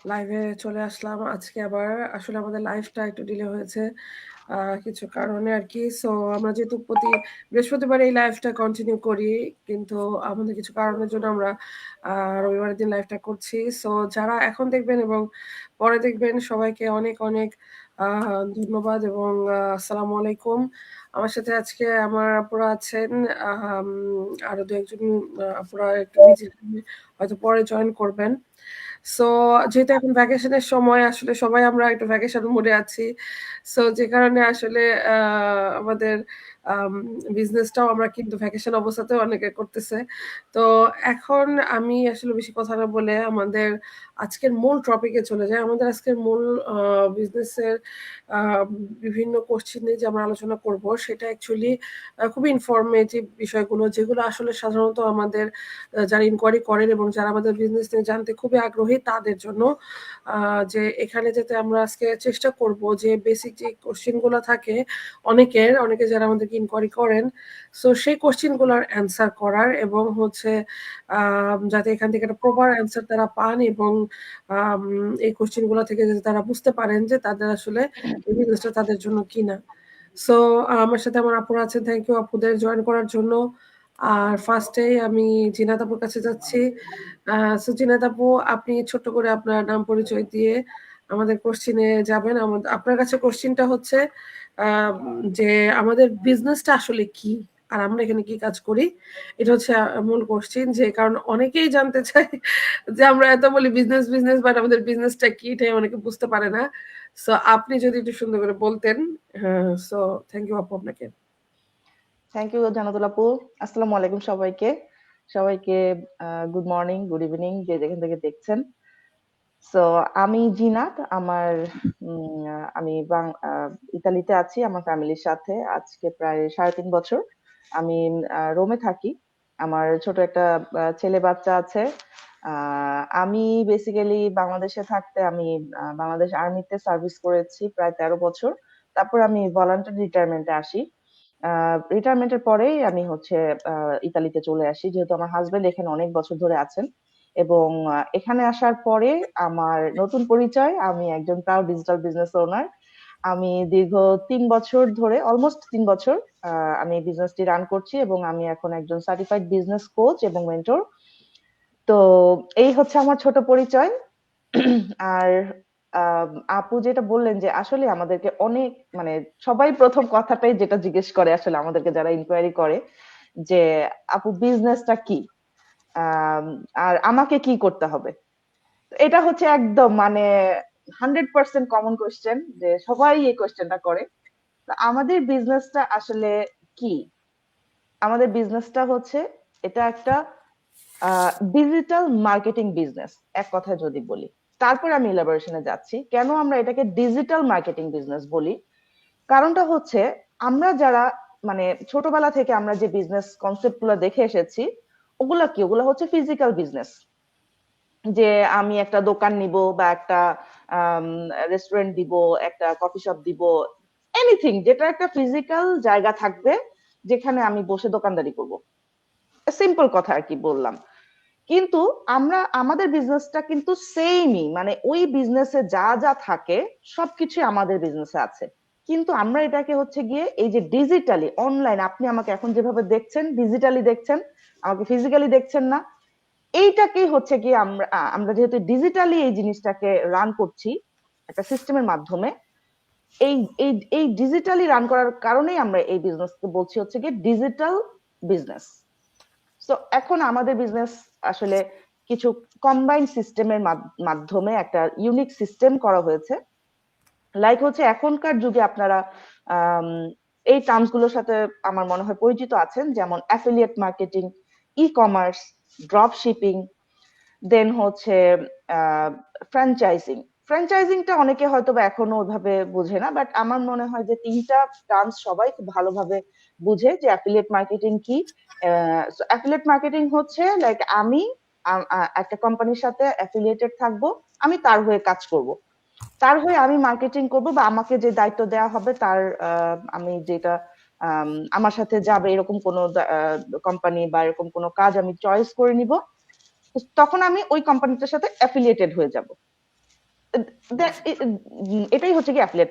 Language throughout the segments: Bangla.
লাইভে চলে আসলাম আজকে আবার। আসলে আমাদের লাইভটা একটু ডিলে হয়েছে কিছু কারণে আরকি। সো আমরা যেহেতু প্রতি বৃহস্পতিবার এই লাইভটা কন্টিনিউ করি, কিন্তু আমাদের কিছু কারণের জন্য আমরা রবিবারের দিন লাইভটা করছি। সো যারা এখন দেখবেন এবং পরে দেখবেন সবাইকে অনেক, অনেক ধন্যবাদ এবং আসসালামু আলাইকুম। আমার সাথে আজকে আমার আপুরা আছেন। আম আরো ২-১ জন আপুরা একটু বিজি হয়তো পরে জয়েন করবেন। সো যেহেতু এখন ভ্যাকেশনের সময় আসলে সবাই আমরা একটু ভ্যাকেশন মোডে আছি। সো যে কারণে আসলে আ আমাদের আম বিজনেসটাও আমরা কিন্তু ভ্যাকেশন অবস্থাতেও অনেকে করতেছে। তো এখন আমি আসলে বেশি কথা না বলে আমাদের আজকের মূল টপিকে চলে যাই। আমাদের আজকের মূল আ বিজনেসের আ বিভিন্ন কোশ্চেন নিয়ে যে আমরা আলোচনা করব সেটা অ্যাকচুয়ালি খুবই ইনফরমেটিভ বিষয়গুলো যেগুলো আসলে সাধারণত আমাদের যারা ইনকোয়ারি করেন এবং যারা আমাদের বিজনেস নিয়ে জানতে খুবই আগ্রহী তাদের জন্য। যে এখানে যাতে আমরা আজকে চেষ্টা করব যে বেসিক যে কোয়েশ্চেন গুলা থাকে অনেকে যারা আমাদেরকে ইনকোয়ারি করেন, সো সেই কোয়েশ্চেন গুলার অ্যান্সার করার এবং হচ্ছে যাতে এখান থেকে একটা প্রপার অ্যান্সার তারা পান এবং আম এই কোয়েশ্চেন গুলা থেকে যাতে তারা বুঝতে পারেন যে তাদের আসলে এই বিজনেসটা তাদের জন্য কিনা। সো আমার সাথে আমার আপুরা আছেন। থ্যাংক ইউ আপুদের জয়েন করার জন্য। আর ফার্স্ট এই আমি জিনাত আপুর কাছে যাচ্ছি। আ সো জিনাত আপু, আপনি ছোট্ট করে আপনার নাম পরিচয় দিয়ে আমাদের কোশ্চেন এ যাবেন। আপনার কাছে কোশ্চেনটা হচ্ছে আ যে আমাদের বিজনেসটা আসলে কি? আর আমরা এখানে কি কাজ করি? এটা হচ্ছে মূল কোশ্চেন, যে কারণ অনেকেই জানতে চায় যে আমরা এত বলি বিজনেস বাট আমাদের বিজনেসটা কি এটাই অনেকে বুঝতে পারে না। সো আপনি যদি একটু সুন্দর করে বলতেন। হ্যাঁ, সো থ্যাংক ইউ আপু আপনাকে। থ্যাংক ইউ জান্নাতুল আপু। আসসালামু আলাইকুম সবাইকে। সবাইকে গুড মর্নিং, গুড ইভিনিং যে যেখান থেকে দেখছেন। সো আমি জিনাত। আমি ইতালিতে আছি আমার ফ্যামিলির সাথে। আজকে প্রায় ৩.৫ বছর। আমি রোমে থাকি। আমার ছোট একটা ছেলে বাচ্চা আছে। আমি বেসিক্যালি বাংলাদেশে থাকতে আমি বাংলাদেশ আর্মিতে সার্ভিস করেছি প্রায় ১৩ বছর। তারপর আমি ভলান্টারি রিটায়ারমেন্টে আসি। রিটায়ারমেন্টের পরেই আমি হচ্ছে ইতালিতে চলে আসি। যেহেতু আমার হাসব্যান্ড এখানে অনেক বছর ধরে আছেন এবং এখানে আসার পরে আমার নতুন পরিচয়, আমি একজন প্রাউড ডিজিটাল বিজনেস ওনার। আমি দীর্ঘ ৩ বছর ধরে, অলমোস্ট ৩ বছর আমি এই বিজনেসটি রান করছি এবং আমি এখন একজন সার্টিফাইড বিজনেস কোচ এবং মেন্টর। তো এই হচ্ছে আমার ছোট পরিচয়। আর আপু যেটা বললেন যে আসলে আমাদেরকে অনেক মানে সবাই প্রথম কথাটাই যেটা জিজ্ঞেস করে আসলে আমাদেরকে যারা ইনকোয়ারি করে যে আপু বিজনেসটা কি? আম আর আমাকে কি করতে হবে? এটা হচ্ছে একদম মানে 100% কমন কোয়েশ্চেন যে সবাই এই কোয়েশ্চেনটা করে। তো আমাদের বিজনেসটা আসলে কি? আমাদের বিজনেসটা হচ্ছে এটা একটা ডিজিটাল মার্কেটিং বিজনেস, এক কথায় যদি বলি। তারপর আমি ইলাবোরেশনে যাচ্ছি কেন আমরা এটাকে ডিজিটাল মার্কেটিং বিজনেস বলি। কারণটা হচ্ছে আমরা যারা মানে ছোটবেলা থেকে আমরা যে বিজনেস কনসেপ্ট গুলো দেখে এসেছি ওগুলা কি, ওগুলা হচ্ছে ফিজিক্যাল বিজনেস। যে আমি একটা দোকান নিব বা একটা রেস্টুরেন্ট দিব, একটা কফি শপ দিব, এনিথিং যেটা একটা ফিজিক্যাল জায়গা থাকবে যেখানে আমি বসে দোকানদারি করব। সিম্পল কথা আর কি বললাম। কিন্তু আমরা আমাদের বিজনেসটা কিন্তু সেইমই, মানে ওই বিজনেসে যা যা থাকে সবকিছুই আমাদের বিজনেসে আছে। কিন্তু আমরা এটাকে হচ্ছে গিয়ে এই যে ডিজিটালি অনলাইন, আপনি আমাকে এখন যেভাবে দেখছেন ডিজিটালি দেখছেন, আমাকে ফিজিক্যালি দেখছেন না। এইটাকেই হচ্ছে গিয়ে আমরা যেহেতু ডিজিটালি এই জিনিসটাকে রান করছি একটা সিস্টেমের মাধ্যমে, এই এই এই ডিজিটালি রান করার কারণেই আমরা এই বিজনেসকে বলছি হচ্ছে গিয়ে ডিজিটাল বিজনেস। সো এখন আমাদের বিজনেস আসলে কিছু কম্বাইন্ড সিস্টেমের মাধ্যমে একটা ইউনিক সিস্টেম করা হয়েছে। লাইক হচ্ছে এখনকার যুগে আপনারা আম, এই টার্মস গুলোর সাথে আমার মনে হয় পরিচিত আছেন, যেমন affiliate marketing, e commerce, drop shipping, then হচ্ছে ফ্র্যাঞ্চাইজিং। ফ্র্যাঞ্চাইজিংটা অনেকে হয়তো বা এখনো ওইভাবে বুঝে না, বাট আমার মনে হয় যে তিনটা টার্মস সবাই খুব ভালোভাবে বুঝে যে অ্যাফিলিয়েট মার্কেটিং কি। অ্যাফিলিয়েট মার্কেটিং হচ্ছে লাইক আমি একটা কোম্পানির সাথে অ্যাফিলিয়েটেড থাকবো, আমি তার হয়ে কাজ করব, তার হয়ে আমি মার্কেটিং করব বা আমাকে যে দায়িত্ব দেওয়া হবে তার আমি যেটা আমার সাথে যাবে এরকম কোনো কোম্পানি বা এরকম কোনো কাজ আমি চয়েস করে নিব, তখন আমি ওই কোম্পানিটার সাথে অ্যাফিলিয়েটেড হয়ে যাব। এটাই হচ্ছে কি অ্যাফিলিয়েট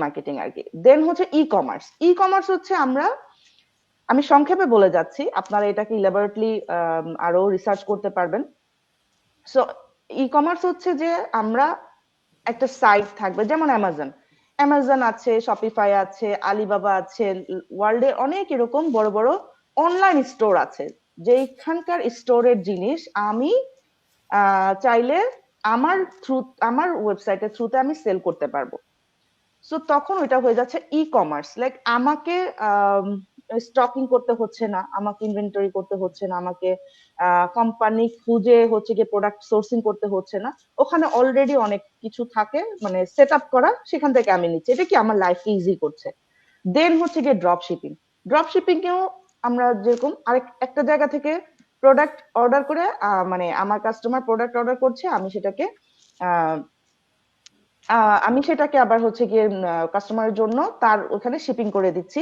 মার্কেটিং আর কি। দেন হচ্ছে ই কমার্স হচ্ছে আমি সংক্ষেপে বলে যাচ্ছি, আপনারা এটাকে ইলাবোরেটলি আরো রিসার্চ করতে পারবেন। সো ই কমার্স হচ্ছে যে আমরা একটা সাইট থাকবে, যেমন অ্যামাজন আছে, শপিফাই আছে, আলিবাবা আছে, ওয়ার্ল্ডে অনেক এরকম বড় বড় অনলাইন স্টোর আছে, যেখানকার স্টোরের জিনিস আমি চাইলে আমার ওয়েবসাইটের থ্রুতে আমি সেল করতে পারবো। সো তখন ওইটা হয়ে যাচ্ছে ই কমার্স। লাইক আমাকে স্টকিং করতে হচ্ছে না, আমাকে ইনভেন্টরি করতে হচ্ছে না, আমাকে কোম্পানি খুঁজে হচ্ছে গিয়ে প্রোডাক্ট সোর্সিং করতে হচ্ছে না, ওখানে অলরেডি অনেক কিছু থাকে মানে সেট আপ করা, সেখান থেকে আমি নিচ্ছি, এটা কি আমার লাইফ ইজি করছে। দেন হচ্ছে গিয়ে ড্রপ শিপিং কেও আমরা যেরকম একটা জায়গা থেকে প্রোডাক্ট অর্ডার করে মানে আমার কাস্টমার প্রোডাক্ট অর্ডার করছে, আমি সেটাকে আবার হচ্ছে গিয়ে কাস্টমারের জন্য তার ওখানে শিপিং করে দিচ্ছি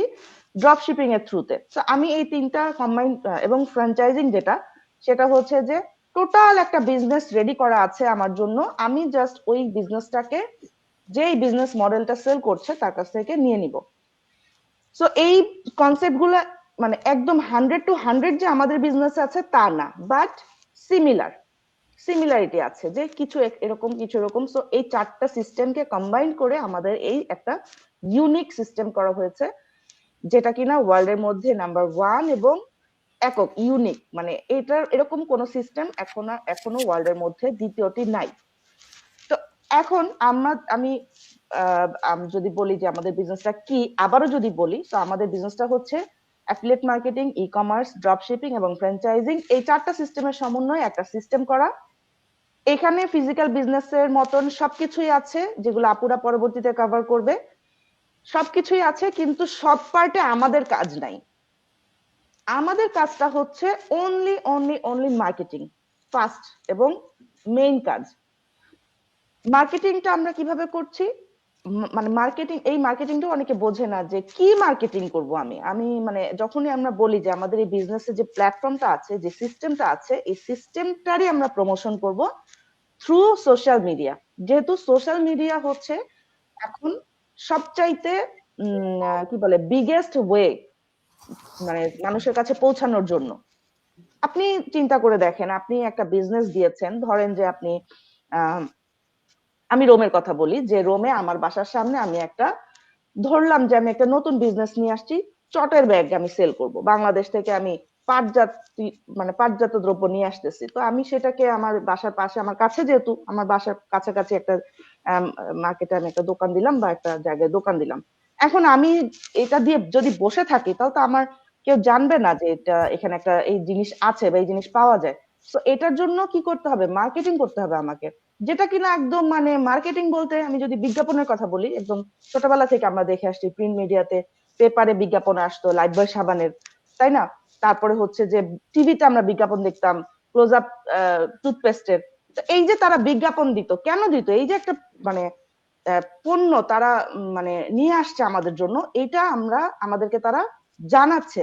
ড্রপ শিপিং এর থ্রুতে। তো আমি এই তিনটা কম্বাইন, এবং ফ্র্যাঞ্চাইজিং যেটা, সেটা হচ্ছে যে টোটাল একটা বিজনেস রেডি করা আছে আমার জন্য, আমি জাস্ট ওই বিজনেসটাকে, যেই বিজনেস মডেলটা সেল করছে তার কাছ থেকে নিয়ে নিব। সো এই কনসেপ্ট গুলা মানে একদম 100 to 100 যে আমাদের বিজনেস আছে তা না, বাট সিমিলারিটি আছে, যে কিছু এরকম কিছু এরকম। সো এই চারটা সিস্টেমকে কম্বাইন করে আমাদের এই একটা ইউনিক সিস্টেম করা হয়েছে, যেটা কিনা ওয়ার্ল্ডের মধ্যে নাম্বার 1 এবং একক, ইউনিক, মানে এটার এরকম কোন সিস্টেম এখনো ওয়ার্ল্ডের মধ্যে দ্বিতীয়টি নাই। তো এখন আমি যদি বলি যে আমাদের বিজনেসটা কি, আবারও যদি বলি, তো আমাদের বিজনেসটা হচ্ছে affiliate marketing, e commerce, drop shipping এবং ফ্র্যাঞ্চাইজিং, এই চারটা সিস্টেমের সমন্বয়ে একটা সিস্টেম করা। এখানে ফিজিক্যাল বিজনেসের মতন সবকিছুই আছে, যেগুলো আপুরা পরবর্তীতে কভার করবে, সবকিছুই আছে, কিন্তু সব পার্টে আমাদের কাজ নাই। আমাদের কাজটা হচ্ছে অনলি মার্কেটিং, ফার্স্ট এবং মেইন কাজ। মার্কেটিংটা আমরা কিভাবে করছি, মানে মার্কেটিংটা অনেকে বোঝে না যে কি মার্কেটিং করব। আমি মানে যখনই আমরা বলি যে আমাদের এই বিজনেসে যে প্ল্যাটফর্মটা আছে, যে সিস্টেমটা আছে, এই সিস্টেমটারই আমরা প্রমোশন করব থ্রু সোশ্যাল মিডিয়া। যেহেতু সোশ্যাল মিডিয়া হচ্ছে এখন সবচাইতে কি বলে বিগেস্ট ওয়ে মানে মানুষের কাছে পৌঁছানোর জন্য। আপনি চিন্তা করে দেখেন, আপনি একটা বিজনেস দিয়েছেন, ধরেন যে আমি রোমের কথা বলি, যে রোমে আমার বাসার সামনে আমি ধরলাম যে আমি একটা নতুন বিজনেস নিয়ে আসছি, চটের ব্যাগ আমি সেল করব, বাংলাদেশ থেকে আমি পাটজাত পাটজাত দ্রব্য নিয়ে আসতেছি। তো আমি সেটাকে আমার বাসার পাশে, আমার কাছে, যেহেতু আমার বাসার কাছাকাছি একটা মার্কেটে আমি একটা দোকান দিলাম বা একটা জায়গায় দোকান দিলাম, এখন আমি এটা দিয়ে যদি বসে থাকি, তাহলে তো আমার কেউ জানবে না যে এখানে একটা এই জিনিস আছে বা এই জিনিস পাওয়া যায়। তো এটার জন্য কি করতে হবে, মার্কেটিং করতে হবে আমাকে, যেটা কিনা একদম মানে মার্কেটিং বলতে, আমি যদি বিজ্ঞাপনের কথা বলি, একদম ছোটবেলা থেকে আমরা দেখে আসছি প্রিন্ট মিডিয়াতে, পেপারে বিজ্ঞাপন আসতো লাইফবয় সাবানের, তাই না? তারপরে হচ্ছে যে টিভিতে আমরা বিজ্ঞাপন দেখতাম ক্লোজ আপ টুথপেস্টের। এই যে তারা বিজ্ঞাপন দিত, কেন দিত? এই যে একটা মানে পণ্য তারা মানে নিয়ে আসছে আমাদের জন্য, এটা আমাদেরকে তারা জানাচ্ছে।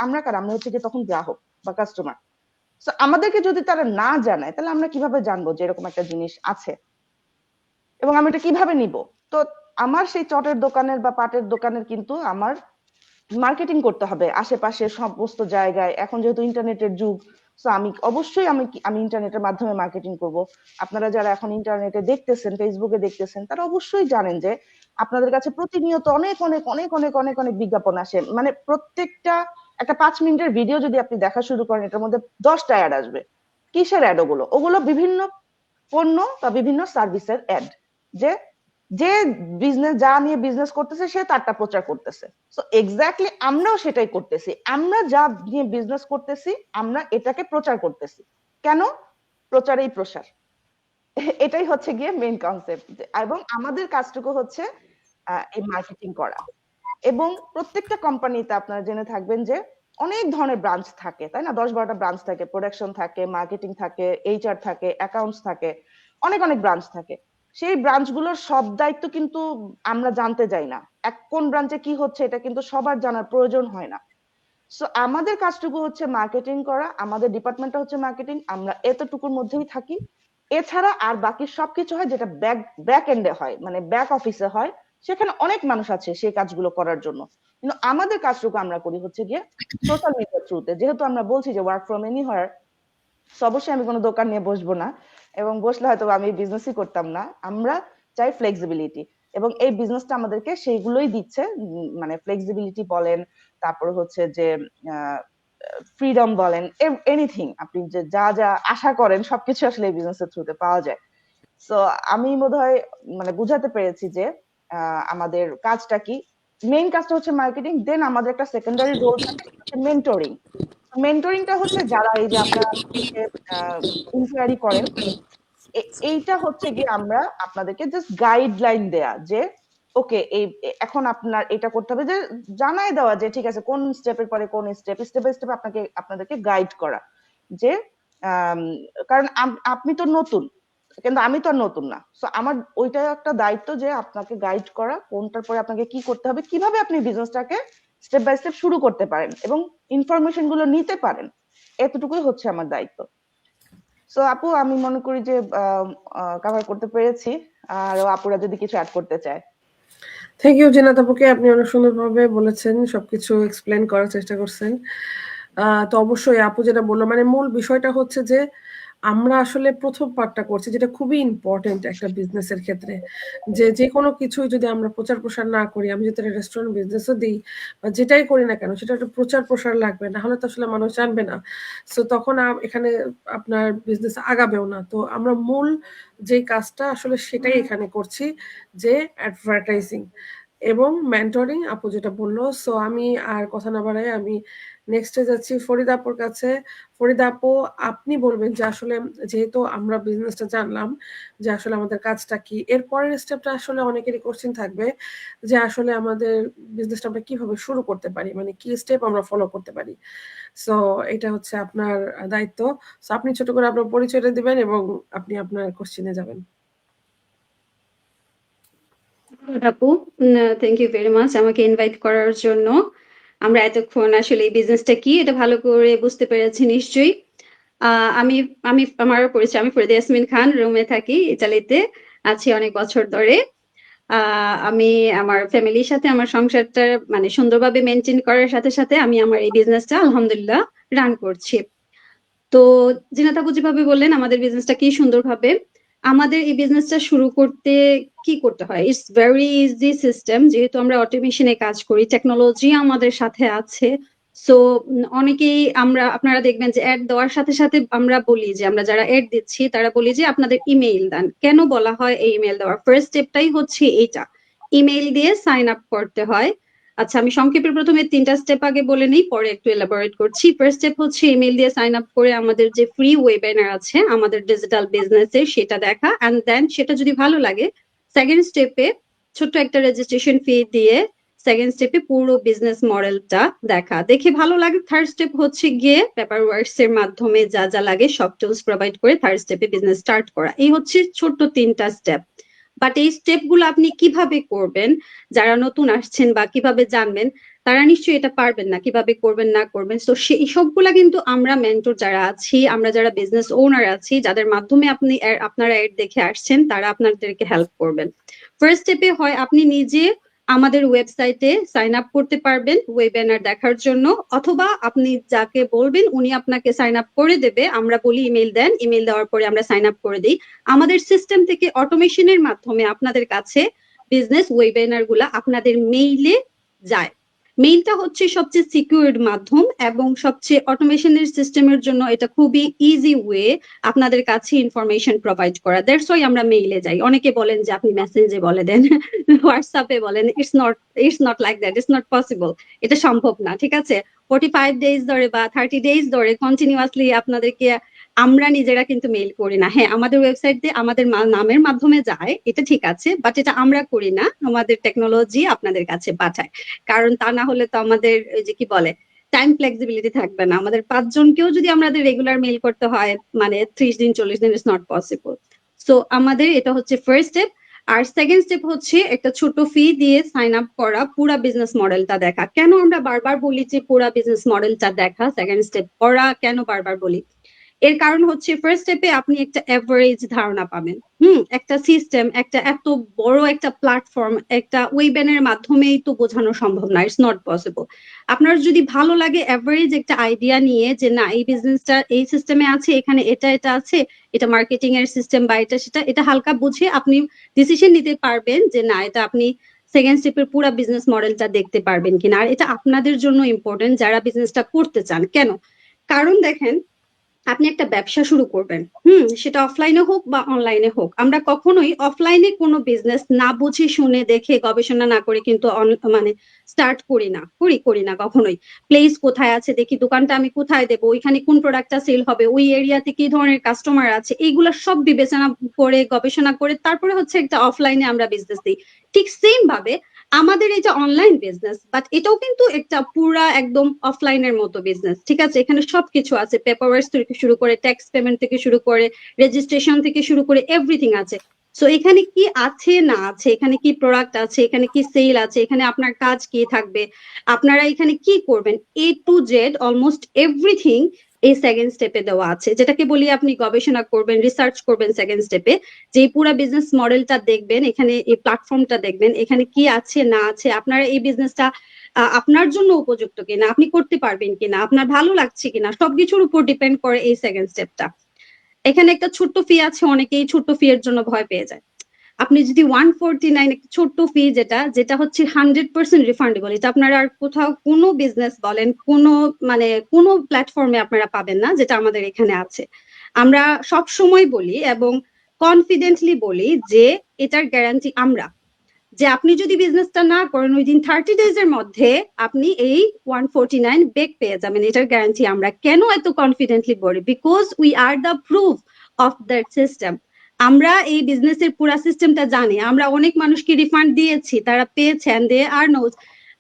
আমরা হচ্ছে কি তখন গ্রাহক বা কাস্টমার। আমাদেরকে যদি তারা না জানায়, তাহলে আমরা কিভাবে জানবো যে এরকম একটা জিনিস আছে এবং আমি এটা কিভাবে নিব? তো আমার সেই চটের দোকানের বা পাটের দোকানের কিন্তু আমার মার্কেটিং করতে হবে আশেপাশে সমস্ত জায়গায়। এখন যেহেতু ইন্টারনেটের যুগ, তো আমি ইন্টারনেটের মাধ্যমে মার্কেটিং করব। আপনারা যারা এখন ইন্টারনেটে দেখতেছেন, ফেসবুকে দেখতেছেন, তারা অবশ্যই জানেন যে আপনাদের কাছে প্রতিনিয়ত অনেক অনেক অনেক অনেক অনেক অনেক বিজ্ঞাপন আসে। মানে প্রত্যেকটা একটা 5 মিনিটের ভিডিও যদি আপনি দেখা শুরু করেন, এটার মধ্যে 10টা অ্যাড আসবে। কিসের অ্যাড? ওগুলো বিভিন্ন পণ্য বা বিভিন্ন সার্ভিসের অ্যাড, যে যে বিজনেস যা নিয়ে বিজনেস করতেছে সে তারটা প্রচার করতেছে। সো এক্স্যাক্টলি আমরাও সেটাই করতেছি, আমরা যা নিয়ে বিজনেস করতেছি আমরা এটাকে প্রচার করতেছি। কেন? প্রচারেই প্রসার। এটাই হচ্ছে গিয়ে মেইন কনসেপ্ট। এবং আমাদের কাজটুকু হচ্ছে এই মার্কেটিং করা। এবং প্রত্যেকটা কোম্পানিতে আপনারা জেনে থাকবেন যে অনেক ধরনের ব্রাঞ্চ থাকে, তাই না? 10-12টা ব্রাঞ্চ থাকে, প্রোডাকশন থাকে, মার্কেটিং থাকে, এইচআর থাকে, অ্যাকাউন্টস থাকে, অনেক অনেক ব্রাঞ্চ থাকে। সেই ব্রাঞ্চগুলোর সব দায়িত্ব কিন্তু আমরা জানতে যাই না। কোন ব্রাঞ্চে কি হচ্ছে এটা কিন্তু সবার জানার প্রয়োজন হয় না। সো আমাদের কাজটুকু হচ্ছে মার্কেটিং করা, আমাদের ডিপার্টমেন্টটা হচ্ছে মার্কেটিং, আমরা এতটুকুর মধ্যেই থাকি। এছাড়া আর বাকি সবকিছু হয় যেটা ব্যাক এন্ডে হয়, মানে ব্যাক অফিসে হয়, সেখানে অনেক মানুষ আছে সেই কাজগুলো করার জন্য। কিন্তু আমাদের কাজটুকু আমরা করি হচ্ছে গিয়ে সোশ্যাল মিডিয়ার থ্রুতে। যেহেতু আমরা বলছি যে ওয়ার্ক ফ্রম এনিহোয়ার, সো অবশ্যই আমি কোনো দোকান নিয়ে বসবো না, এবং বসলে হয়তো আমি বিজনেসই করতাম না। আমরা চাই ফ্লেক্সিবিলিটি, এবং এই বিজনেসটা আমাদেরকে সেইগুলোই দিচ্ছে। মানে ফ্লেক্সিবিলিটি বলেন, তারপর হচ্ছে যে ফ্রিডম বলেন, এনিথিং আপনি যে যা যা আশা করেন সবকিছু আসলে এই বিজনেসের থ্রুতে পাওয়া যায়। সো আমি বোধহয় মানে বুঝাতে পেরেছি যে আমাদের কাজটা কি। মেইন কাজটা হচ্ছে মার্কেটিং, দেন আমাদের একটা সেকেন্ডারি রোল থাকে মেন্টরিং। মেন্টরিংটা হচ্ছে যারা এই যে আপনার ইনকোয়ারি করেন, এইটা হচ্ছে গিয়ে আমরা আপনাদেরকে জাস্ট গাইডলাইন দেয়া যে ওকে এই এখন আপনার এটা করতে হবে, যে জানাই দেওয়া যে ঠিক আছে কোন স্টেপের পরে কোন স্টেপ, স্টেপ বাই স্টেপ আপনাদেরকে গাইড করা। যে আম, কারণ আপনি তো নতুন, কিন্তু আমি তো আর নতুন না। সো আমার ওইটা একটা দায়িত্ব যে আপনাকে গাইড করা, কোনটার পরে আপনাকে কি করতে হবে, কিভাবে আপনি বিজনেসটাকে স্টেপ বাই স্টেপ শুরু করতে পারেন এবং ইনফরমেশন গুলো নিতে পারেন, এতটুকুই হচ্ছে আমার দায়িত্ব। সো আপু আমি মনে করি যে কভার করতে পেরেছি, আর আপুরা যদি কিছু অ্যাড করতে চায়। থ্যাংক ইউ জিনাত আপুকে, আপনি অনেক সুন্দরভাবে বলেছেন, সবকিছু এক্সপ্লেন করার চেষ্টা করছেন। তো অবশ্যই আপু যেটা বললো, মানে মূল বিষয়টা হচ্ছে যে আমরা আসলে প্রথম পার্টটা করছি, যেটা খুবই ইম্পর্টেন্ট একটা বিজনেসের ক্ষেত্রে, যে যে কোনো কিছুই যদি আমরা প্রচার প্রসার না করি, আমি যদি একটা রেস্টুরেন্ট বিজনেসও দিই বা যেটাই করি না কেন, সেটা একটা প্রচার প্রসার লাগবে, না হলে তো আসলে মানুষ জানবে না। সো তখন এখানে আপনার বিজনেস আগাবেও না। তো আমরা মূল যে কাজটা আসলে সেটাই এখানে করছি, যে অ্যাডভার্টাইজিং এবং মেন্টরিং আপু যেটা বললো। সো আমি আর কথা না বাড়াই, আমি নেক্সটে যাচ্ছি ফরিদা আপুর কাছে। ফরিদা আপু, আপনি বলবেন যে আসলে যেহেতু আমরা বিজনেসটা জানলাম যে আসলে আমাদের কাজটা কি, এর পরের স্টেপটা আসলে অনেকেরই কোশ্চেন থাকবে যে আসলে আমাদের বিজনেসটা আমরা কিভাবে শুরু করতে পারি, মানে কি স্টেপ আমরা ফলো করতে পারি। সো এটা হচ্ছে আপনার দায়িত্ব। সো আপনি ছোট করে আপনার পরিচয়টা দিবেন এবং আপনি আপনার কোশ্চেনে যাবেন। আপু, থ্যাংক ইউ ভেরি মাচ আমাকে ইনভাইট করার জন্য। আমরা এতক্ষণ আসলে এই বিজনেসটা কি এটা ভালো করে বুঝতে পেরেছি নিশ্চয়ই। আমি আমি আমার পরিচয়, আমি ফরিদা ইয়াসমিন খান, রুমে থাকি, ইতালিতে আছি অনেক বছর ধরে। আমি আমার ফ্যামিলির সাথে আমার সংসারটা মানে সুন্দরভাবে মেনটেন করার সাথে সাথে আমি আমার এই বিজনেসটা আলহামদুলিল্লাহ রান করছি। তো জিনাত আপু যেভাবে বললেন আমাদের বিজনেসটা কি সুন্দরভাবে, আমাদের এই বিজনেসটা শুরু করতে কি করতে হয়, ইটস ভেরি ইজি সিস্টেম। যেহেতু আমরা অটোমেশনে কাজ করি, টেকনোলজি আমাদের সাথে আছে। সো অনেকেই আপনারা দেখবেন যে অ্যাড দেওয়ার সাথে সাথে আমরা বলি যে আমরা যারা অ্যাড দিচ্ছি তারা বলি যে আপনাদের ইমেইল দেন। কেন বলা হয় এই ইমেইল দেওয়ার? ফার্স্ট স্টেপটাই হচ্ছে এইটা, ইমেইল দিয়ে সাইন আপ করতে হয়। আচ্ছা, আমি সংক্ষেপে প্রথমে 3টা স্টেপ আগে বলে নিই, পরে একটু এলাবোরেট করছি। ফার্স্ট স্টেপ হচ্ছে ইমেল দিয়ে সাইন আপ করে আমাদের যে ফ্রি ওয়েবিনার আছে আমাদের ডিজিটাল বিজনেসের, সেটা দেখা, এন্ড দেন সেটা যদি ভালো লাগে সেকেন্ড স্টেপে ছোট্ট একটা রেজিস্ট্রেশন ফি দিয়ে সেকেন্ড স্টেপে পুরো বিজনেস মডেলটা দেখা, দেখে ভালো লাগে থার্ড স্টেপ হচ্ছে গিয়ে পেপার ওয়ার্কস এর মাধ্যমে যা যা লাগে সব টুলস প্রোভাইড করে থার্ড স্টেপে বিজনেস স্টার্ট করা। এই হচ্ছে ছোট্ট 3টা স্টেপ। বাট এই স্টেপ গুলো আপনি কিভাবে করবেন, যারা নতুন আসছেন বা কিভাবে জানবেন, তারা নিশ্চয়ই এটা পারবেন না, কিভাবে করবেন না করবেন। তো সেই সবগুলা কিন্তু আমরা মেন্টর যারা আছি, আমরা যারা বিজনেস ওনার আছি, যাদের মাধ্যমে আপনারা এড দেখে আসছেন, তারা আপনাদেরকে হেল্প করবেন। ফার্স্ট স্টেপে হয় আপনি নিজে আমাদের ওয়েবসাইটে সাইন আপ করতে পারবেন ওয়েবিনার দেখার জন্য, অথবা আপনি যাকে বলবেন উনি আপনাকে সাইন আপ করে দেবে। আমরা বলি ইমেল দেন, ইমেল দেওয়ার পরে আমরা সাইন আপ করে দিই। আমাদের সিস্টেম থেকে অটোমেশনের মাধ্যমে আপনাদের কাছে বিজনেস ওয়েবিনার গুলা আপনাদের মেইলে যায়। মেইলটা হচ্ছে সবচেয়ে সিকিউরড মাধ্যম এবং সবচেয়ে অটোমেশনের সিস্টেমের জন্য এটা খুবই ইজি ওয়ে আপনাদের কাছে ইনফরমেশন প্রোভাইড করা। দ্যাটস ওয়াই আমরা মেইলে যাই। অনেকে বলেন যে আপনি মেসেঞ্জে বলে দেন, হোয়াটসঅ্যাপে বলেন, it's not like that, it's not possible. এটা সম্ভব না, ঠিক আছে? 45 ডেজ ধরে বা 30 ডেজ ধরে কন্টিনিউয়াসলি আপনাদেরকে আমরা নিজেরা কিন্তু মেইল করি না। হ্যাঁ, আমাদের ওয়েবসাইট দিয়ে আমাদের নামের মাধ্যমে যায়, এটা ঠিক আছে, বাট এটা আমরা করি না, আমাদের টেকনোলজি আপনাদের কাছে পাঠায়। কারণ তা না হলে তো আমাদের ওই যে কি বলে টাইম ফ্লেক্সিবিলিটি থাকবে না। আমাদের 5 জনকেও যদি আমাদের রেগুলার মেইল করতে হয় মানে 30 দিন 40 দিন, ইটস নট পসিবল। সো আমাদের এটা হচ্ছে ফার্স্ট স্টেপ। আর সেকেন্ড স্টেপ হচ্ছে একটা ছোট ফি দিয়ে সাইন আপ করা, পুরা বিজনেস মডেলটা দেখা। কেন আমরা বারবার বলি যে পুরা বিজনেস মডেলটা দেখা, সেকেন্ড স্টেপ করা কেন বারবার বলি? এর কারণ হচ্ছে ফার্স্ট স্টেপে আপনি একটা এভারেজ ধারণা পাবেন। একটা সিস্টেম, একটা এত বড় একটা প্ল্যাটফর্ম, একটা ওয়েবিনারের মাধ্যমেই তো বোঝানো সম্ভব না, ইটস নট পসিবল। আপনার যদি ভালো লাগে এভারেজ একটা আইডিয়া নিয়ে যে না এই বিজনেসটা এই সিস্টেমে আছে, এখানে এটা এটা আছে, এটা মার্কেটিং এর সিস্টেম বা এটা সেটা, এটা হালকা বুঝে আপনি ডিসিশন নিতে পারবেন যে না এটা আপনি সেকেন্ড স্টেপের পুরো বিজনেস মডেলটা দেখতে পারবেন কিনা। আর এটা আপনাদের জন্য ইম্পর্টেন্ট যারা বিজনেসটা করতে চান। কেন? কারণ দেখেন, আপনি একটা ব্যবসা শুরু করবেন, সেটা অফলাইনে হোক বা অনলাইনে হোক, আমরা কখনোই অফলাইনে কোনো বিজনেস না বুঝে শুনে দেখে গবেষণা না করে কিন্তু মানে স্টার্ট করি না কখনোই। প্লেস কোথায় আছে দেখি, দোকানটা আমি কোথায় দেবো, ওইখানে কোন প্রোডাক্টটা সেল হবে, ওই এরিয়াতে কি ধরনের কাস্টমার আছে, এইগুলো সব বিবেচনা করে গবেষণা করে তারপরে হচ্ছে একটা অফলাইনে আমরা বিজনেস দিই। ঠিক সেম ভাবে আমাদের এটা অনলাইন বিজনেস, বাট এটাও কিন্তু একটা পুরা একদম অফলাইনের মতো বিজনেস। ঠিক আছে, এখানে সবকিছু আছে, পেপারওয়ার্ক থেকে শুরু করে ট্যাক্স পেমেন্ট থেকে শুরু করে রেজিস্ট্রেশন থেকে শুরু করে এভরিথিং আছে। সো এখানে কি আছে না আছে, এখানে কি প্রোডাক্ট আছে, এখানে কি সেল আছে, এখানে আপনার কাজ কি থাকবে, আপনারা এখানে কি করবেন, এ টু জেড অলমোস্ট এভরিথিং এই সেকেন্ড স্টেপে দেওয়া আছে। যেটাকে বলি আপনি গবেষণা করবেন, রিসার্চ করবেন সেকেন্ড স্টেপে, যে পুরো বিজনেস মডেলটা দেখবেন, এখানে এই প্ল্যাটফর্মটা দেখবেন, এখানে কি আছে না আছে, আপনারা এই বিজনেসটা আপনার জন্য উপযুক্ত কিনা, আপনি করতে পারবেন কিনা, আপনার ভালো লাগছে কিনা, সবকিছুর উপর ডিপেন্ড করে এই সেকেন্ড স্টেপটা। এখানে একটা ছোট্ট ফি আছে, অনেকেই ছোট্ট ফি এর জন্য ভয় পেয়ে যায়। আপনি যদি 149 একটা ছোট্ট ফি, যেটা হচ্ছে 100% রিফান্ডেবল, এটা আপনারা আর কোথাও কোনো বিজনেস বলেন কোনো মানে কোনো প্ল্যাটফর্মে আপনারা পাবেন না, যেটা আমাদের এখানে আছে। আমরা সব সময় বলি এবং কনফিডেন্টলি বলি যে এটার গ্যারান্টি আমরা, যে আপনি যদি বিজনেসটা না করেন উইদিন 30 ডেজ এর মধ্যে আপনি এই 149 ব্যাক পেয়ে যাবেন, এটার গ্যারান্টি আমরা। কেন এত কনফিডেন্টলি বলি? Because we are the proof of that system. আমরা এই বিজনেসের পুরো সিস্টেমটা জানি, আমরা অনেক মানুষকে রিফান্ড দিয়েছি, তারা পেয়েছেন, দে আর নোজ।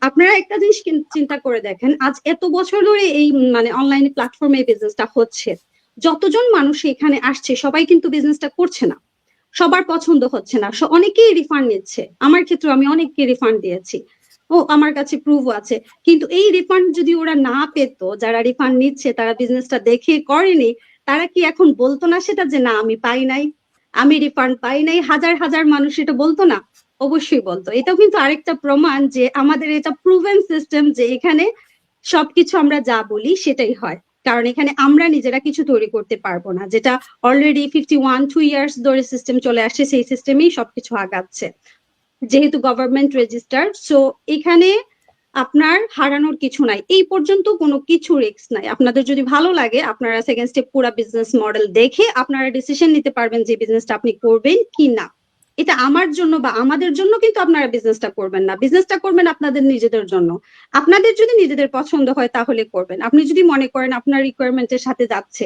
আপনারা একটা জিনিস চিন্তা করে দেখেন, আজ এত বছর ধরে এই মানে অনলাইন প্ল্যাটফর্মে এই বিজনেসটা হচ্ছে, যতজন মানুষ এখানে আসছে সবাই কিন্তু বিজনেসটা করছে না, সবার পছন্দ হচ্ছে না, অনেকেই রিফান্ড নিচ্ছে। আমার ক্ষেত্রে আমি অনেককে রিফান্ড দিয়েছি, আমার কাছে প্রুফ আছে। কিন্তু এই রিফান্ড যদি ওরা না পেত, যারা রিফান্ড নিচ্ছে তারা বিজনেসটা দেখে করেনি, তারা কি এখন বলতো না সেটা যে না আমি পাই নাই, আমি রিফান্ড পাই নাই? হাজার হাজার মানুষ এটা বলতো না? অবশ্যই বলতো। এটাও কিন্তু আরেকটা প্রমাণ যে আমাদের এটা প্রুভেন সিস্টেম, যে এখানে সবকিছু আমরা যা বলি সেটাই হয়। কারণ এখানে আমরা নিজেরা কিছু তৈরি করতে পারবো না, যেটা অলরেডি 2 ইয়ার্স ধরে সিস্টেম চলে আসছে, সেই সিস্টেমেই সবকিছু আগাচ্ছে, যেহেতু গভর্নমেন্ট রেজিস্টার। সো এখানে আপনার হারানোর কিছু নাই, এই পর্যন্ত কোনো কিছু রিস্ক নাই। আপনাদের যদি ভালো লাগে, আপনারা সেকেন্ড স্টেপ পুরো বিজনেস মডেল দেখে আপনারা ডিসিশন নিতে পারবেন যে বিজনেসটা আপনি করবেন কি না। এটা আমার জন্য বা আমাদের জন্য কিন্তু আপনারা বিজনেসটা করবেন না, বিজনেসটা করবেন আপনাদের নিজেদের জন্য। আপনাদের যদি নিজেদের পছন্দ হয় তাহলে করবেন। আপনি যদি মনে করেন আপনার রিকোয়ারমেন্টের সাথে যাচ্ছে,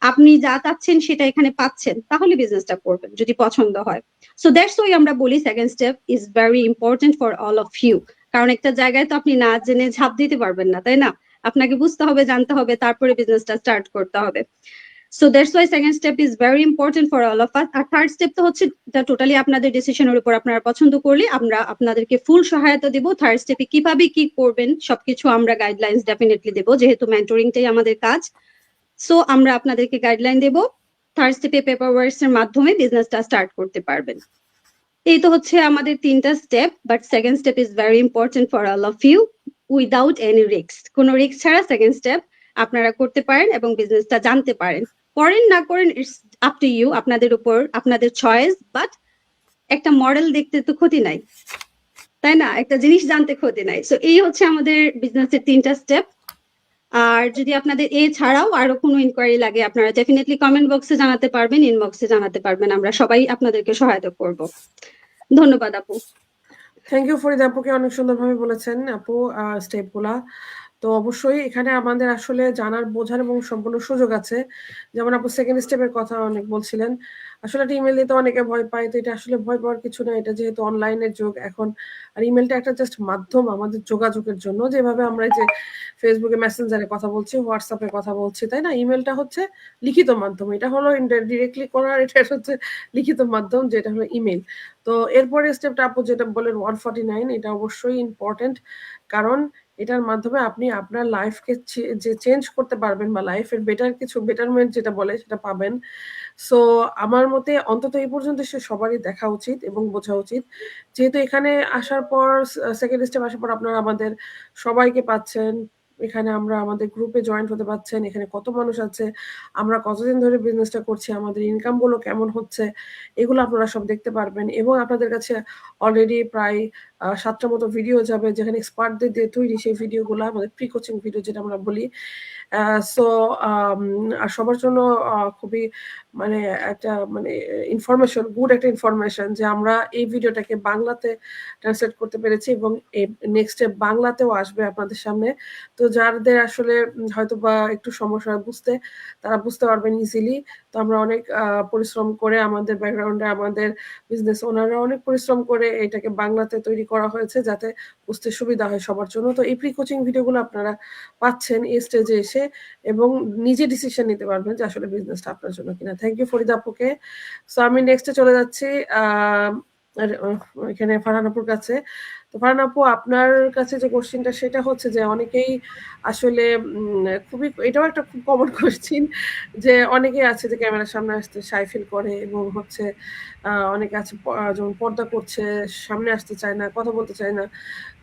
আপনি যা চাচ্ছেন সেটা এখানে পাচ্ছেন, তাহলে বিজনেসটা করবেন যদি পছন্দ হয়। সো দ্যাটস ওয়াই আমরা বলি second step is very important for all of you. কারণ একটা জায়গায় তো আপনি না জেনে ঝাঁপ দিতে পারবেন না, তাই না? আপনাকে বুঝতে হবে, জানতে হবে, তারপরে বিজনেসটা স্টার্ট করতে হবে। So that's why second step is very important for all of us. আর থার্ড স্টেপ তো হচ্ছে এটা টোটালি আপনাদের ডিসিশনের উপর, আপনারা পছন্দ করলে আমরা আপনাদেরকে ফুল সহায়তা দেব। থার্ড স্টেপে কিভাবে কি করবেন সবকিছু আমরা গাইডলাইন্স ডেফিনেটলি দেবো, যেহেতু মেন্টরিংটাই আমাদের কাজ। সো আমরা আপনাদেরকে গাইডলাইন দেব, থার্ড স্টেপে পেপার ওয়ার্কস এর মাধ্যমে বিজনেসটা স্টার্ট করতে পারবেন। এই তো হচ্ছে আমাদের 3টা step, but second step is very important for all of you, without any risk. কোনো রিস্ক ছাড়া সেকেন্ড স্টেপ আপনারা করতে পারেন এবং বিজনেসটা জানতে পারেন। করেন না করেন ইটস আপ টু ইউ, আপনাদের উপর, আপনাদের চয়েস। বাট একটা মডেল দেখতে তো ক্ষতি নাই, তাই না? একটা জিনিস জানতে ক্ষতি নাই। সো এই হচ্ছে আমাদের বিজনেসের 3টা স্টেপ। আর যদি আপনাদের ছাড়াও আরো কোনো ইনকোয়ারি লাগে, আপনারা ডেফিনেটলি কমেন্ট বক্সে জানাতে পারবেন, ইনবক্সে জানাতে পারবেন, আমরা সবাই আপনাদেরকে সহায়তা করব। ধন্যবাদ আপু। থ্যাংক ইউ ফরিদা আপুকে, অনেক সুন্দরভাবে বলেছেন আপু স্টেপগুলা। তো অবশ্যই এখানে আমাদের আসলে জানার, বোঝার এবং সম্পূর্ণ সুযোগ আছে। যেমন আপু সেকেন্ড স্টেপের কথা অনেক বলছিলেন, আসলে একটা ইমেল দিতে অনেকে ভয় পায়, তো এটা আসলে ভয় পাওয়ার কিছু না। এটা যেহেতু অনলাইনের যুগ এখন, আর ইমেলটা একটা জাস্ট মাধ্যম আমাদের যোগাযোগের জন্য, যেভাবে আমরা এই যে ফেসবুকে মেসেঞ্জারে কথা বলছি, হোয়াটসঅ্যাপে কথা বলছি, তাই না? ইমেলটা হচ্ছে লিখিত মাধ্যম, এটা হলো ডিরেক্টলি করার, এটা হচ্ছে লিখিত মাধ্যম, যেটা হলো ইমেল। তো এরপরে স্টেপটা আপু যেটা বলেন 149, এটা অবশ্যই ইম্পর্টেন্ট, কারণ এটার মাধ্যমে আপনি আপনার লাইফকে যে চেঞ্জ করতে পারবেন বা লাইফের কিছু বেটারমেন্ট যেটা বলে সেটা পাবেন। সো আমার মতে অন্তত এই পর্যন্ত সবারই দেখা উচিত এবং বোঝা উচিত। যেহেতু এখানে আসার পর সেকেন্ড স্টেপ আসার পর আপনারা আমাদের সবাইকে পাচ্ছেন। এখানে আমরা আমাদের গ্রুপে জয়েন্ট হতে পারছেন। এখানে কত মানুষ আছে, আমরা কতদিন ধরে বিজনেসটা করছি, আমাদের ইনকাম গুলো কেমন হচ্ছে, এগুলো আপনারা সব দেখতে পারবেন এবং আপনাদের কাছে অলরেডি প্রায় ৭ টা মতো ভিডিও যাবে যেখানে এক্সপার্টদের দিয়ে তৈরি সেই ভিডিওগুলা আমাদের প্রি কোচিং ভিডিও যেটা আমরা বলি। সো আর সবার জন্য খুবই মানে একটা গুড একটা ইনফরমেশন যে আমরা এই ভিডিওটাকে বাংলাতে ট্রান্সলেট করতে পেরেছি এবং নেক্সটে বাংলাতেও আসবে আপনাদের সামনে। তো যাদের আসলে হয়তোবা একটু সমস্যা হয় বুঝতে, তারা বুঝতে পারবেন ইজিলি। তো আমরা অনেক পরিশ্রম করে আমাদের ব্যাকগ্রাউন্ডে আমাদের বিজনেস ওনাররা অনেক পরিশ্রম করে এটাকে বাংলাতে তৈরি করা হয়েছে যাতে বুঝতে সুবিধা হয় সবার জন্য। তো এই প্রি কোচিং ভিডিওগুলো আপনারা পাচ্ছেন এই স্টেজে এসে এবং নিজে ডিসিশন নিতে পারবেন যে আসলে বিজনেসটা আপনার জন্য কিনা। থ্যাংক ইউ ফরিদা আপুকে। সো আমি নেক্সটে চলে যাচ্ছি এখানে ফারহান আপুর কাছে। তো ফারহান আপু, আপনার কাছে যে কোশ্চেনটা সেটা হচ্ছে যে অনেকেই আসলে এটাও একটা খুব কমন কোশ্চেন যে অনেকেই আছে যে ক্যামেরার সামনে আসতে শাই ফিল করে এবং হচ্ছে অনেকে আছে যেমন পর্দা করছে, সামনে আসতে চায় না, কথা বলতে চায় না।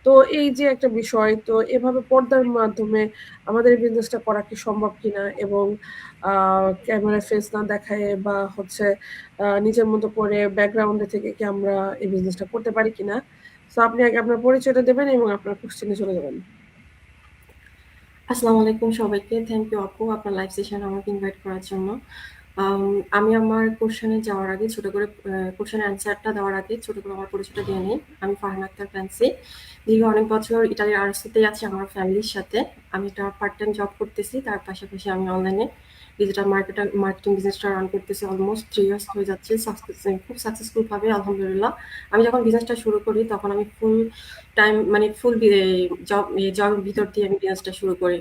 তো এই যে একটা বিষয়, তো এভাবে পর্দার মাধ্যমে আমাদের এই বিজনেসটা করা কি সম্ভব কিনা এবং ক্যামেরা ফেস না দেখায় বা হচ্ছে নিজের মতো করে ব্যাকগ্রাউন্ডে থেকে কি আমরা এই বিজনেসটা করতে পারি কিনা। তো আপনি আগে আপনার পরিচয়টা দেবেন এবং আপনার কোশ্চেনে চলে যাবেন। আসসালামু আলাইকুম সবাইকে। থ্যাংক ইউ আপু আপনার লাইভ সেশন আমাকে ইনভাইট করার জন্য। আমি আমার কোশ্চেনে যাওয়ার আগে ছোট করে কোশ্চেনের অ্যান্সারটা দেওয়ার আগে ছোট করে আমার পরিচয়টা দিয়ে নিই। আমি ফারহান আক্তার ফ্যান্সি। দীর্ঘ অনেক বছর ইতালির আরসিতেই আছি আমার ফ্যামিলির সাথে। আমি একটা পার্ট টাইম জব করতেছি। তার পাশাপাশি আমি অনলাইনে ডিজিটাল মার্কেটিং বিজনেসটা রান করতেছি অলমোস্ট 3 ইয়ার্স হয়ে যাচ্ছে খুব সাকসেসফুল ভাবে আলহামদুলিল্লাহ। আমি যখন বিজনেসটা শুরু করি তখন আমি ফুল টাইম মানে ফুল জবের ভিতর দিয়ে আমি বিজনেসটা শুরু করি।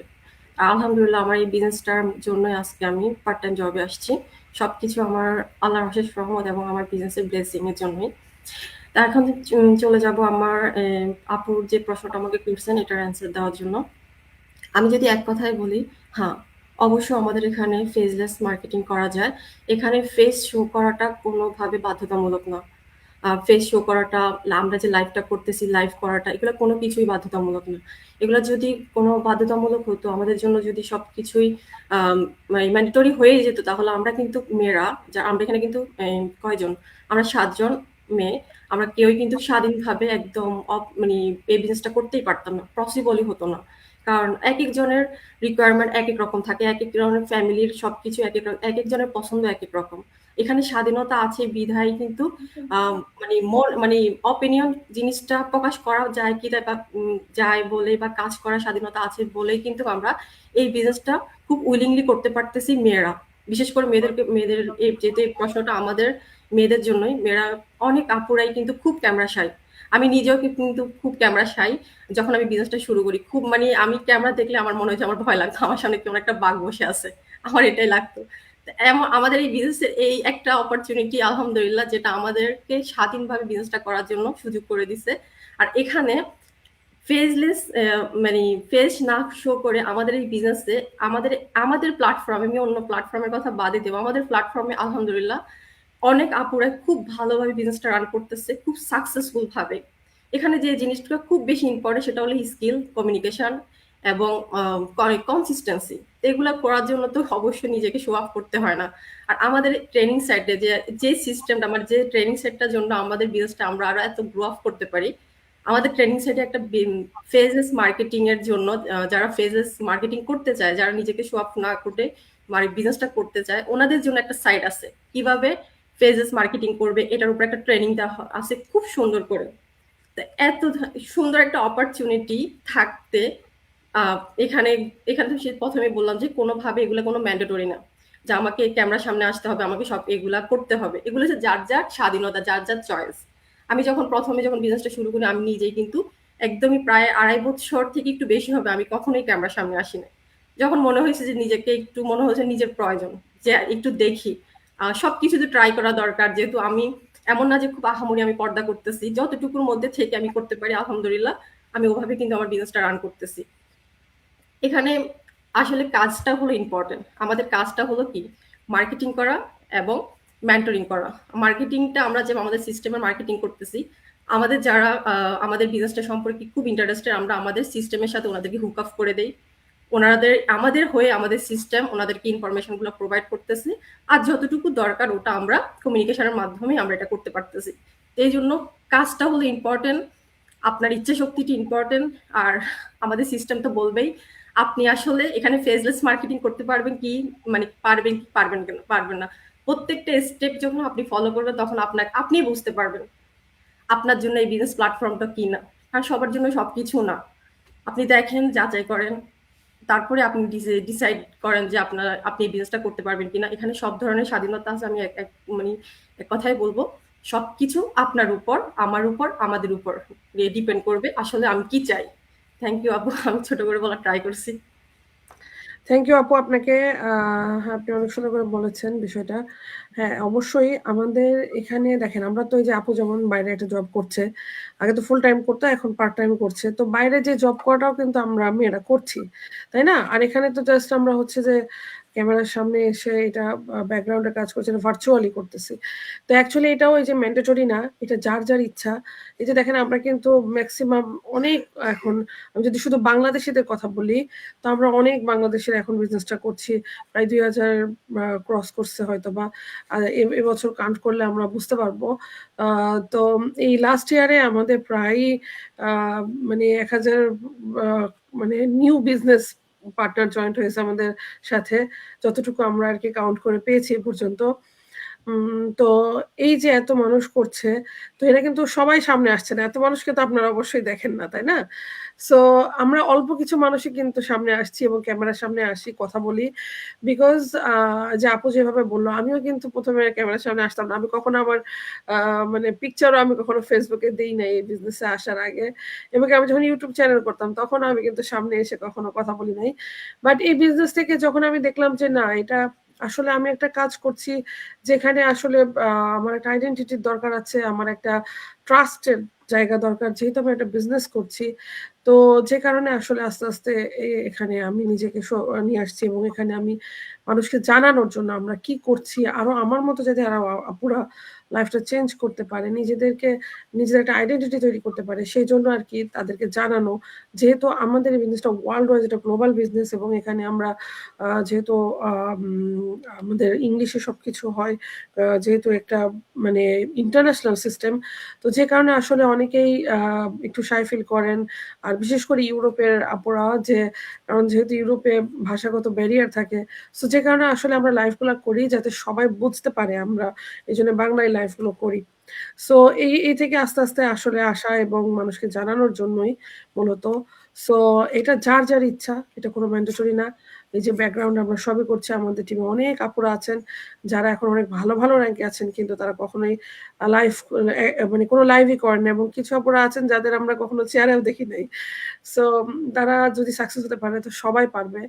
আলহামদুলিল্লাহ আমার এই বিজনেসটার জন্যই আজকে আমি পার্ট টাইম জবে আসছি। সবকিছু আমার আল্লাহর অশেষ রহমত এবং আমার বিজনেসের ব্লেসিং এর জন্যই। তা এখন চলে যাব আমার আপুর যে প্রশ্নটা আমাকে করছেন এটার অ্যান্সার দেওয়ার জন্য। আমি যদি এক কথায় বলি, হ্যাঁ, অবশ্যই আমাদের এখানে ফেসলেস মার্কেটিং করা যায়। এখানে ফেস শো করাটা কোনোভাবে বাধ্যতামূলক না। ফেস শো করাটা, আমরা যে লাইভটা করতেছি, লাইভ করাটা এগুলো কোনো কিছুই বাধ্যতামূলক না। এগুলো যদি কোনো বাধ্যতামূলক হতো, আমাদের জন্য যদি সবকিছুই ম্যান্ডেটরি হয়ে যেত, তাহলে আমরা কিন্তু মেয়েরা আমরা এখানে কিন্তু কয়জন, আমরা 7 জন মেয়ে, আমরা কেউই কিন্তু স্বাধীনভাবে একদম মানে এই বিজনেসটা করতেই পারতাম না, পসিবলই হতো না। কারণ এক একজনের রিকোয়ারমেন্ট এক এক রকম থাকে, এক এক ধরনের ফ্যামিলির সবকিছু এক একজনের পছন্দ এক এক রকম। এখানে স্বাধীনতা আছে বিধায় কিন্তু মানে অপিনিয়ন জিনিসটা প্রকাশ করা যায় কি যায় বলে বা কাজ করার স্বাধীনতা আছে বলেই কিন্তু আমরা এই বিজনেসটা খুব উইলিংলি করতে পারতেছি মেয়েরা। বিশেষ করে মেয়েদের যেহেতু এই প্রশ্নটা আমাদের মেয়েদের জন্যই, মেয়েরা অনেক আপুরাই কিন্তু খুব ক্যামেরা শাই। আমি নিজেও কিন্তু খুব ক্যামেরা শাই। যখন আমি বিজনেসটা শুরু করি খুব আমি ক্যামেরা দেখলে আমার মনে হচ্ছে আমার ভয় লাগতো, আমার সামনে কেমন একটা বাঘ বসে আছে, আমার এটাই লাগতো। আমাদের এই বিজনেসের এই একটা অপরচুনিটি আলহামদুলিল্লাহ, যেটা আমাদেরকে স্বাধীনভাবে বিজনেসটা করার জন্য সুযোগ করে দিছে। আর এখানে ফেসলেস মানে ফেস না শো করে আমাদের এই বিজনেসে আমাদের প্ল্যাটফর্মে, আমি অন্য প্ল্যাটফর্মের কথা বাদে দেবো, আমাদের প্ল্যাটফর্মে আলহামদুলিল্লাহ অনেক আপুরা খুব ভালোভাবে বিজনেসটা রান করতেছে, খুব সাকসেসফুল ভাবে। এখানে যে জিনিসটা খুব বেশি ইম্পর্টেন্ট সেটা হলো স্কিল, কমিউনিকেশন এবং কনসিস্টেন্সি। এগুলো করার জন্য তো অবশ্যই নিজেকে শো অফ করতে হয় না। আর আমাদের ট্রেনিং সাইটে যে সিস্টেমটা, আমার যে ট্রেনিং সেটটার জন্য আমাদের বিজনেসটা আমরা আরো এত গ্রো আপ করতে পারি, আমাদের ট্রেনিং সাইটে একটা ফেজেস মার্কেটিং এর জন্য, যারা ফেজেস মার্কেটিং করতে চায়, যারা নিজেকে শো অফ না করে বিজনেসটা করতে চায়, ওনাদের জন্য একটা সাইট আছে কিভাবে ফেজেস মার্কেটিং করবে, এটার উপর একটা ট্রেনিং দেওয়া আছে খুব সুন্দর করে। এত সুন্দর একটা অপরচুনিটি থাকতে এখানে এখানে তো প্রথমে বললাম যে কোনোভাবে এগুলো কোনো ম্যান্ডেটরি না যে আমাকে ক্যামেরার সামনে আসতে হবে, আমাকে সব এগুলা করতে হবে। এগুলো হচ্ছে যার যার স্বাধীনতা, যার যার চয়েস। আমি যখন বিজনেসটা শুরু করি, আমি নিজেই কিন্তু একদমই প্রায় 2.5 বছর থেকে একটু বেশি হবে আমি কখনোই ক্যামেরার সামনে আসি না। যখন মনে হয়েছে যে নিজেকে একটু মনে হয়েছে নিজের প্রয়োজন, যে একটু দেখি, সবকিছু তো ট্রাই করা দরকার। যেহেতু আমি এমন না যে খুব আহামরি আমি পর্দা করতেছি, যতটুকুর মধ্যে থেকে আমি করতে পারি আলহামদুলিল্লাহ আমি ওভাবে কিন্তু আমার বিজনেসটা রান করতেছি। এখানে আসলে কাজটা হলো ইম্পর্টেন্ট। আমাদের কাজটা হলো কি? মার্কেটিং করা এবং মেন্টরিং করা। মার্কেটিংটা আমরা যে আমাদের সিস্টেমের মার্কেটিং করতেছি, আমাদের যারা আমাদের বিজনেসটা সম্পর্কে খুব ইন্টারেস্টেড, আমরা আমাদের সিস্টেমের সাথে ওনাদেরকে হুক আপ করে দেই। আমাদের হয়ে আমাদের সিস্টেম ওনাদেরকে ইনফরমেশনগুলো প্রোভাইড করতেছি। আর যতটুকু দরকার ওটা আমরা কমিউনিকেশনের মাধ্যমে আমরা এটা করতে পারতেছি। এই জন্য কাজটা হলো ইম্পর্টেন্ট, আপনার ইচ্ছা শক্তিটি ইম্পর্টেন্ট। আর আমাদের সিস্টেম তো বলবেই আপনি আসলে এখানে ফেজলেস মার্কেটিং করতে পারবেন কি, মানে পারবেন কি পারবেন না। প্রত্যেকটা স্টেপ যখন আপনি ফলো করবেন তখন আপনি বুঝতে পারবেন আপনার জন্য এই বিজনেস প্ল্যাটফর্মটা কি না। আর সবার জন্য সবকিছু না। আপনি দেখেন, যাচাই করেন, তারপরে আপনি ডিসাইড করেন যে আপনি এই বিজনেসটা করতে পারবেন কিনা। এখানে সব ধরনের স্বাধীনতা আছে। আমি মানে এক কথাই বলবো, সবকিছু আপনার উপর, আমার উপর, আমাদের উপর ডিপেন্ড করবে আসলে আমি কি চাই। থ্যাংক ইউ আপু, আমি ছোট করে বলার ট্রাই করছি। থ্যাংক ইউ আপু আপনাকে। আপনি অনেক সুন্দর করে বলেছেন বিষয়টা। হ্যাঁ, অবশ্যই আমাদের এখানে দেখেন, আমরা তো এই যে আপু যেমন বাইরে একটা জব করছে, আগে তো ফুল টাইম করতো, এখন পার্ট টাইম করছে। তো বাইরে যে জব করাটাও কিন্তু আমরা মেয়েরা করছি, তাই না? আর এখানে তো জাস্ট আমরা হচ্ছে যে ক্যামেরার সামনে এসে এটা ব্যাকগ্রাউন্ডে কাজ করছে, ভার্চুয়ালি করতেছি। তো অ্যাকচুয়ালি এটাও এই যে ম্যান্ডেটরি না, এটা যার যার ইচ্ছা। এই যে দেখেন আমরা কিন্তু ম্যাক্সিমাম অনেক এখন, আমি যদি শুধু বাংলাদেশিদের কথা বলি, তো আমরা অনেক বাংলাদেশের এখন বিজনেসটা করছি। প্রায় 2000 ক্রস করছে হয়তো বা এবছর কাউন্ট করলে আমরা বুঝতে পারবো। তো এই লাস্ট ইয়ারে আমাদের প্রায় মানে 1000 মানে নিউ বিজনেস পার্টনার জয়েন্ট হয়েছে আমাদের সাথে, যতটুকু আমরা আর কি কাউন্ট করে পেয়েছি এ পর্যন্ত। তো এই যে এত মানুষ করছে, তো এরা কিন্তু সবাই সামনে আসছে না। এত মানুষকে তো আপনারা অবশ্যই দেখেন না, তাই না? সো আমরা অল্প কিছু মানুষই কিন্তু সামনে আসছি এবং ক্যামেরার সামনে আসি, কথা বলি। বিকজ যে আপু যেভাবে বলল, আমিও কিন্তু ১ম এ ক্যামেরার সামনে আসতাম না। আমি কখনো আমার মানে পিকচারও আমি কখনো Facebook এ দেই নাই এই বিজনেসে আসার আগে। এবং আমি যখন YouTube চ্যানেল করতাম তখনও আমি কিন্তু সামনে এসে কখনো কথা বলি নাই। বাট এই বিজনেস থেকে যখন আমি দেখলাম যে না, এটা আসলে আমি একটা কাজ করছি যেখানে আসলে আমার একটা আইডেন্টিটির দরকার আছে, আমার একটা ট্রাস্টের জায়গা দরকার, যেহেতু আমি একটা বিজনেস করছি। তো যে কারণে আসলে আস্তে আস্তে এখানে আমি নিজেকে নিয়ে আসছি এবং এখানে আমি মানুষকে জানানোর জন্য আমরা কি করছি, আরো আমার মতো যাতে আরো আপুরা লাইফটা চেঞ্জ করতে পারে, নিজেদের একটা আইডেন্টিটি তৈরি করতে পারে, সেই জন্য আর কি তাদেরকে জানানো। যেহেতু আমাদের এই বিজনেসটা ওয়ার্ল্ড ওয়াইড, এটা গ্লোবাল বিজনেস এবং এখানে আমরা যেহেতু আমাদের ইংলিশে সবকিছু হয়, যেহেতু একটা মানে ইন্টারন্যাশনাল সিস্টেম, তো যে কারণে আসলে অনেকেই একটু শাই ফিল করেন। আর বিশেষ করে ইউরোপের আপুরা, কারণ যেহেতু ইউরোপে ভাষাগত ব্যারিয়ার থাকে, সো যে কারণে আসলে আমরা লাইভগুলো করি যাতে সবাই বুঝতে পারে, আমরা এই জন্য বাংলায় লাইভগুলো করি। সো এই থেকে আস্তে আস্তে আসলে আসা এবং মানুষকে জানানোর জন্যই মূলত। সো এটা যার যার ইচ্ছা, এটা কোনো ম্যান্ডেটরি না। এই যে ব্যাকগ্রাউন্ড আমরা সবই করছি, আমাদের টিমে অনেক আপুরা আছেন যারা এখন অনেক ভালো ভালো র্যাঙ্কে আছেন, কিন্তু তারা কখনোই লাইভ মানে কোনো লাইভই করেন না, এবং কিছু আপুরা আছেন যাদের আমরা কখনো চেয়ারেও দেখি নাই। সো তারা যদি সাকসেস হতে পারে তো সবাই পারবে।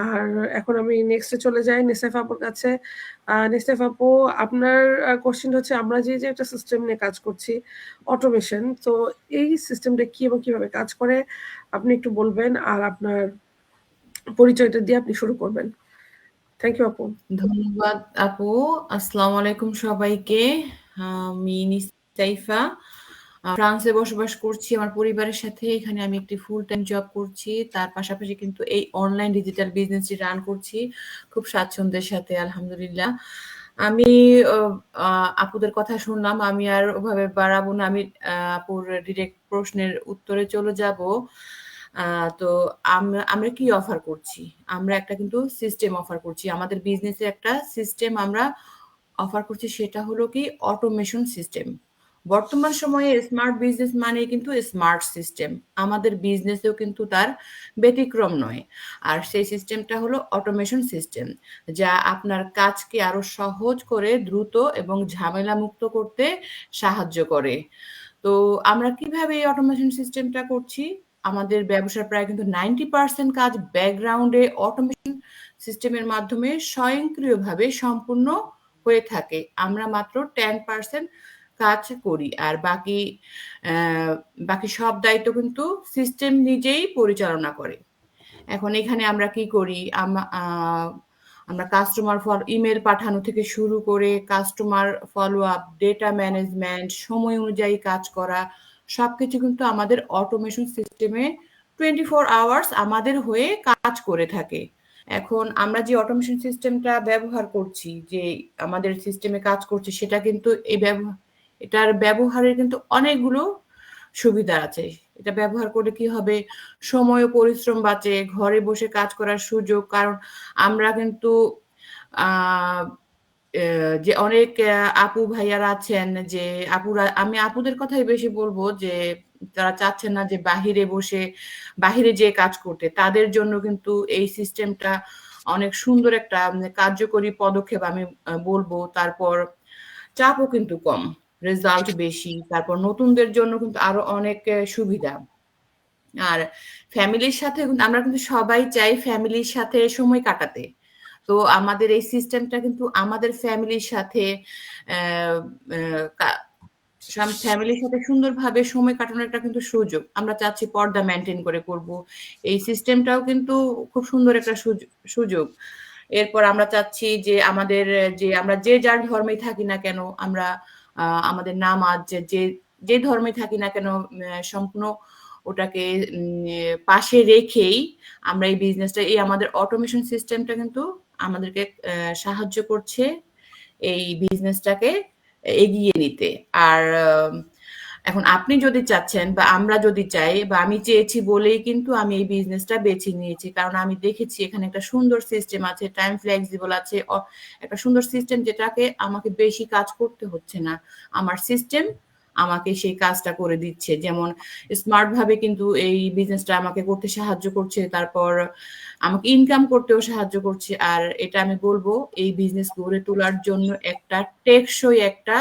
আর এখন আমি নেক্সটে চলে যাই নেসেফ আপুর কাছে। নেসেফ আপু, আপনার কোশ্চেন হচ্ছে আমরা যে একটা সিস্টেম নিয়ে কাজ করছি, অটোমেশন, তো এই সিস্টেমটা কি এবং কিভাবে কাজ করে আপনি একটু বলবেন, আর আপনার পরিচয়টা দিয়ে আপনি শুরু করবেন। থ্যাংক ইউ আপু। ধন্যবাদ আপু। আসসালামু আলাইকুম সবাইকে। আমি নিসাইফা, ফ্রান্সে বসবাস করছি আমার পরিবারের সাথে। এখানে আমি একটি ফুল টাইম জব করছি, তার পাশাপাশি কিন্তু এই অনলাইন ডিজিটাল বিজনেসটি রান করছি খুব স্বাচ্ছন্দ্যের সাথে, আলহামদুলিল্লাহ। আমি আপুদের কথা শুনলাম, আমি আর ওভাবে বাড়াবো না, আমি আপুর ডিরেক্ট প্রশ্নের উত্তরে চলে যাব। তো আমরা কি অফার করছি? আমরা একটা কিন্তু সিস্টেম অফার করছি, আমাদের বিজনেসে একটা সিস্টেম আমরা অফার করছি, সেটা হলো কি অটোমেশন সিস্টেম। বর্তমান সময়ে স্মার্ট বিজনেস মানে কিন্তু স্মার্ট সিস্টেম, আমাদের বিজনেসেও কিন্তু তার ব্যতিক্রম নয়। আর সেই সিস্টেমটা হলো অটোমেশন সিস্টেম, যা আপনার কাজকে আরো সহজ করে দ্রুত এবং ঝামেলা মুক্ত করতে সাহায্য করে। তো আমরা কিভাবে এই অটোমেশন সিস্টেমটা করছি? আমাদের ব্যবসার প্রায় কিন্তু 90% কাজ ব্যাকগ্রাউন্ডে অটোমেশন সিস্টেমের মাধ্যমে স্বয়ংক্রিয়ভাবে সম্পূর্ণ হয়ে থাকে। আমরা মাত্র 10% কাজ করি। আর বাকি সব দায়িত্ব কিন্তু সিস্টেম নিজেই পরিচালনা করে। এখন এখানে আমরা কি করি, আমরা কাস্টমার ইমেল পাঠানো থেকে শুরু করে customer follow up, data management, সময় অনুযায়ী কাজ করা, সবকিছু কিন্তু আমাদের অটোমেশন সিস্টেমে 24 আওয়ার্স আমাদের হয়ে কাজ করে থাকে। এখন আমরা যে অটোমেশন সিস্টেমটা ব্যবহার করছি, যে আমাদের সিস্টেমে কাজ করছে, সেটা কিন্তু এটার ব্যবহারের কিন্তু অনেকগুলো সুবিধা আছে। এটা ব্যবহার করলে কি হবে, সময় ও পরিশ্রম বাঁচে, ঘরে বসে কাজ করার সুযোগ। কারণ আমরা কিন্তু যে অনেক আপু ভাইয়ারা আছেন, যে আমি আপুদের কথাই বেশি বলবো, যে তারা চাচ্ছেন না যে বাহিরে যে কাজ করতে। তাদের জন্য কিন্তু এই সিস্টেমটা অনেক সুন্দর একটা কার্যকরী পদক্ষেপ আমি বলবো। তারপর চাপও কিন্তু কম, রেজাল্ট বেশি। তারপর নতুনদের জন্য কিন্তু আরো অনেক সুবিধা। আর ফ্যামিলির সাথে আমরা কিন্তু সবাই চাই ফ্যামিলির সাথে সময় কাটাতে। তো আমাদের এই সিস্টেমটা কিন্তু আমাদের ফ্যামিলির সাথে সুন্দরভাবে সময় কাটানোর একটা কিন্তু সুযোগ। আমরা চাচ্ছি পর্দা মেনটেন করে করব, এই সিস্টেমটাও কিন্তু খুব সুন্দর একটা সুযোগ। এরপর আমরা চাচ্ছি যে আমরা যে যার ধর্মে থাকি না কেন, আমরা আমাদের নামাজ যে ধর্মে থাকি না কেন, সম্পূর্ণ ওটাকে পাশে রেখেই আমরা এই বিজনেসটা, এই আমাদের অটোমেশন সিস্টেমটা কিন্তু আমাদেরকে সাহায্য করছে এই বিজনেসটাকে এগিয়ে নিতে। আর এখন আপনি যদি চাচ্ছেন, বা আমরা যদি চাই, বা আমি চেয়েছি বলেই কিন্তু আমি এই বিজনেসটা বেছে নিয়েছি। কারণ আমি দেখেছি এখানে একটা সুন্দর সিস্টেম আছে, টাইম ফ্লেক্সিবল আছে, একটা সুন্দর সিস্টেম, যেটাকে আমাকে বেশি কাজ করতে হচ্ছে না। আমার সিস্টেম আমাকে সেই কাজটা করে দিচ্ছে। যেমন স্মার্ট ভাবে কিন্তু এই বিজনেসটা আমাকে করতে সাহায্য করছে, তারপর আমাকে ইনকাম করতেও সাহায্য করছে। আর এটা আমি বলবো, এই বিজনেস গড়ে তোলার জন্য একটা টেকসই একটা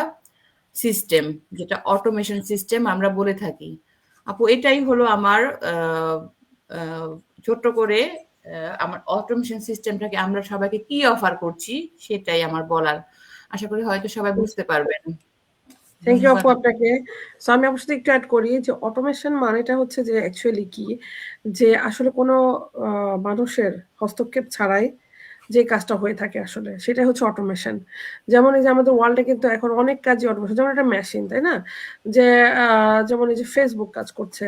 সিস্টেম, যেটা অটোমেশন সিস্টেম আমরা বলে থাকি। আপু, এটাই হলো আমার ছোট্ট করে আমার অটোমেশন সিস্টেমটাকে আমরা সবাইকে কি অফার করছি সেটাই আমার বলার। আশা করি হয়তো সবাই বুঝতে পারবেন। থ্যাংক ইউ আপু আপনাকে। সো আমি আপনার সাথে একটু অ্যাড করি যে অটোমেশন মানেটা হচ্ছে যে অ্যাকচুয়ালি কি, যে আসলে কোনো মানুষের হস্তক্ষেপ ছাড়াই যে কাজটা হয়ে থাকে আসলে সেটা হচ্ছে অটোমেশন। যেমন এই যে আমাদের ওয়ার্ল্ডে কিন্তু এখন অনেক কাজই অটোমেশন, যেমন একটা মেশিন, তাই না? যে যেমন এই যে ফেসবুক কাজ করছে,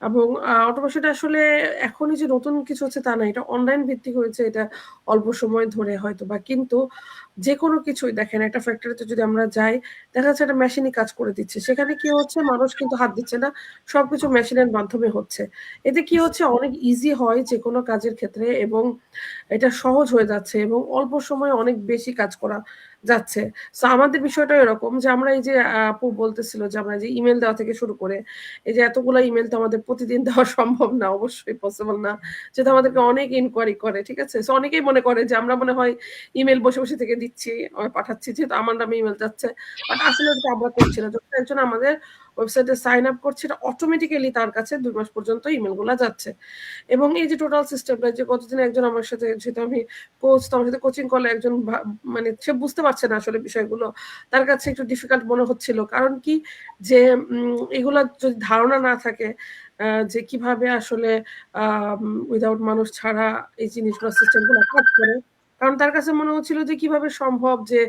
এবং অটোমেশনটা আসলে এখনই যে নতুন কিছু হচ্ছে তা না, এটা অনলাইন ভিত্তিক হয়েছে, এটা অল্প সময় ধরে হয়তো বা। কিন্তু যে কোনো কিছুই দেখেন, একটা ফ্যাক্টরিতে যদি আমরা যাই, দেখা যাচ্ছে একটা মেশিনই কাজ করে দিচ্ছে। সেখানে কি হচ্ছে, মানুষ কিন্তু হাত দিচ্ছে না, সবকিছু মেশিনের মাধ্যমে হচ্ছে। এতে কি হচ্ছে, অনেক ইজি হয় যে কোনো কাজের ক্ষেত্রে, এবং এটা সহজ হয়ে যাচ্ছে, এবং অল্প সময়ে অনেক বেশি কাজ করা যাচ্ছে। সো আমাদের বিষয়টা এরকম যে আমরা এই যে আপু বলতেছিল যে আমরা যে ইমেল দেওয়া থেকে শুরু করে এই যে এতগুলো ইমেল তো আমাদের প্রতিদিন দেওয়া সম্ভব না, অবশ্যই পসিবল না, যেটা আমাদেরকে অনেক ইনকোয়ারি করে, ঠিক আছে? সো অনেকেই মনে করে যে আমরা মনে হয় ইমেল বসে বসে থেকে দিচ্ছি, পাঠাচ্ছি, যেহেতু আমার নামে ইমেল যাচ্ছে, বাট আসলে এটা আমরা করছি না। যখন একজন আমাদের ওয়েবসাইটে সাইন আপ করছে, এটা অটোমেটিক্যালি তার কাছে 2 মাস পর্যন্ত ইমেল গুলা যাচ্ছে। এবং এই যে টোটাল সিস্টেমটা, যে কতদিন একজন আমার সাথে, যেহেতু আমি কোচ, তো আমার সাথে কোচিং করলে একজন মানে সে বুঝতে পারছে না আসলে বিষয়গুলো, তার কাছে একটু ডিফিকাল্ট মনে হচ্ছিল। কারণ কি, যে এগুলা যদি ধারণা না থাকে যে কিভাবে আসলে উইদাউট মানুষ ছাড়া এই জিনিসগুলো, সিস্টেমগুলো কাজ করে, কারণ তার কাছে মনে হচ্ছিল যে কিভাবে সম্ভব, যে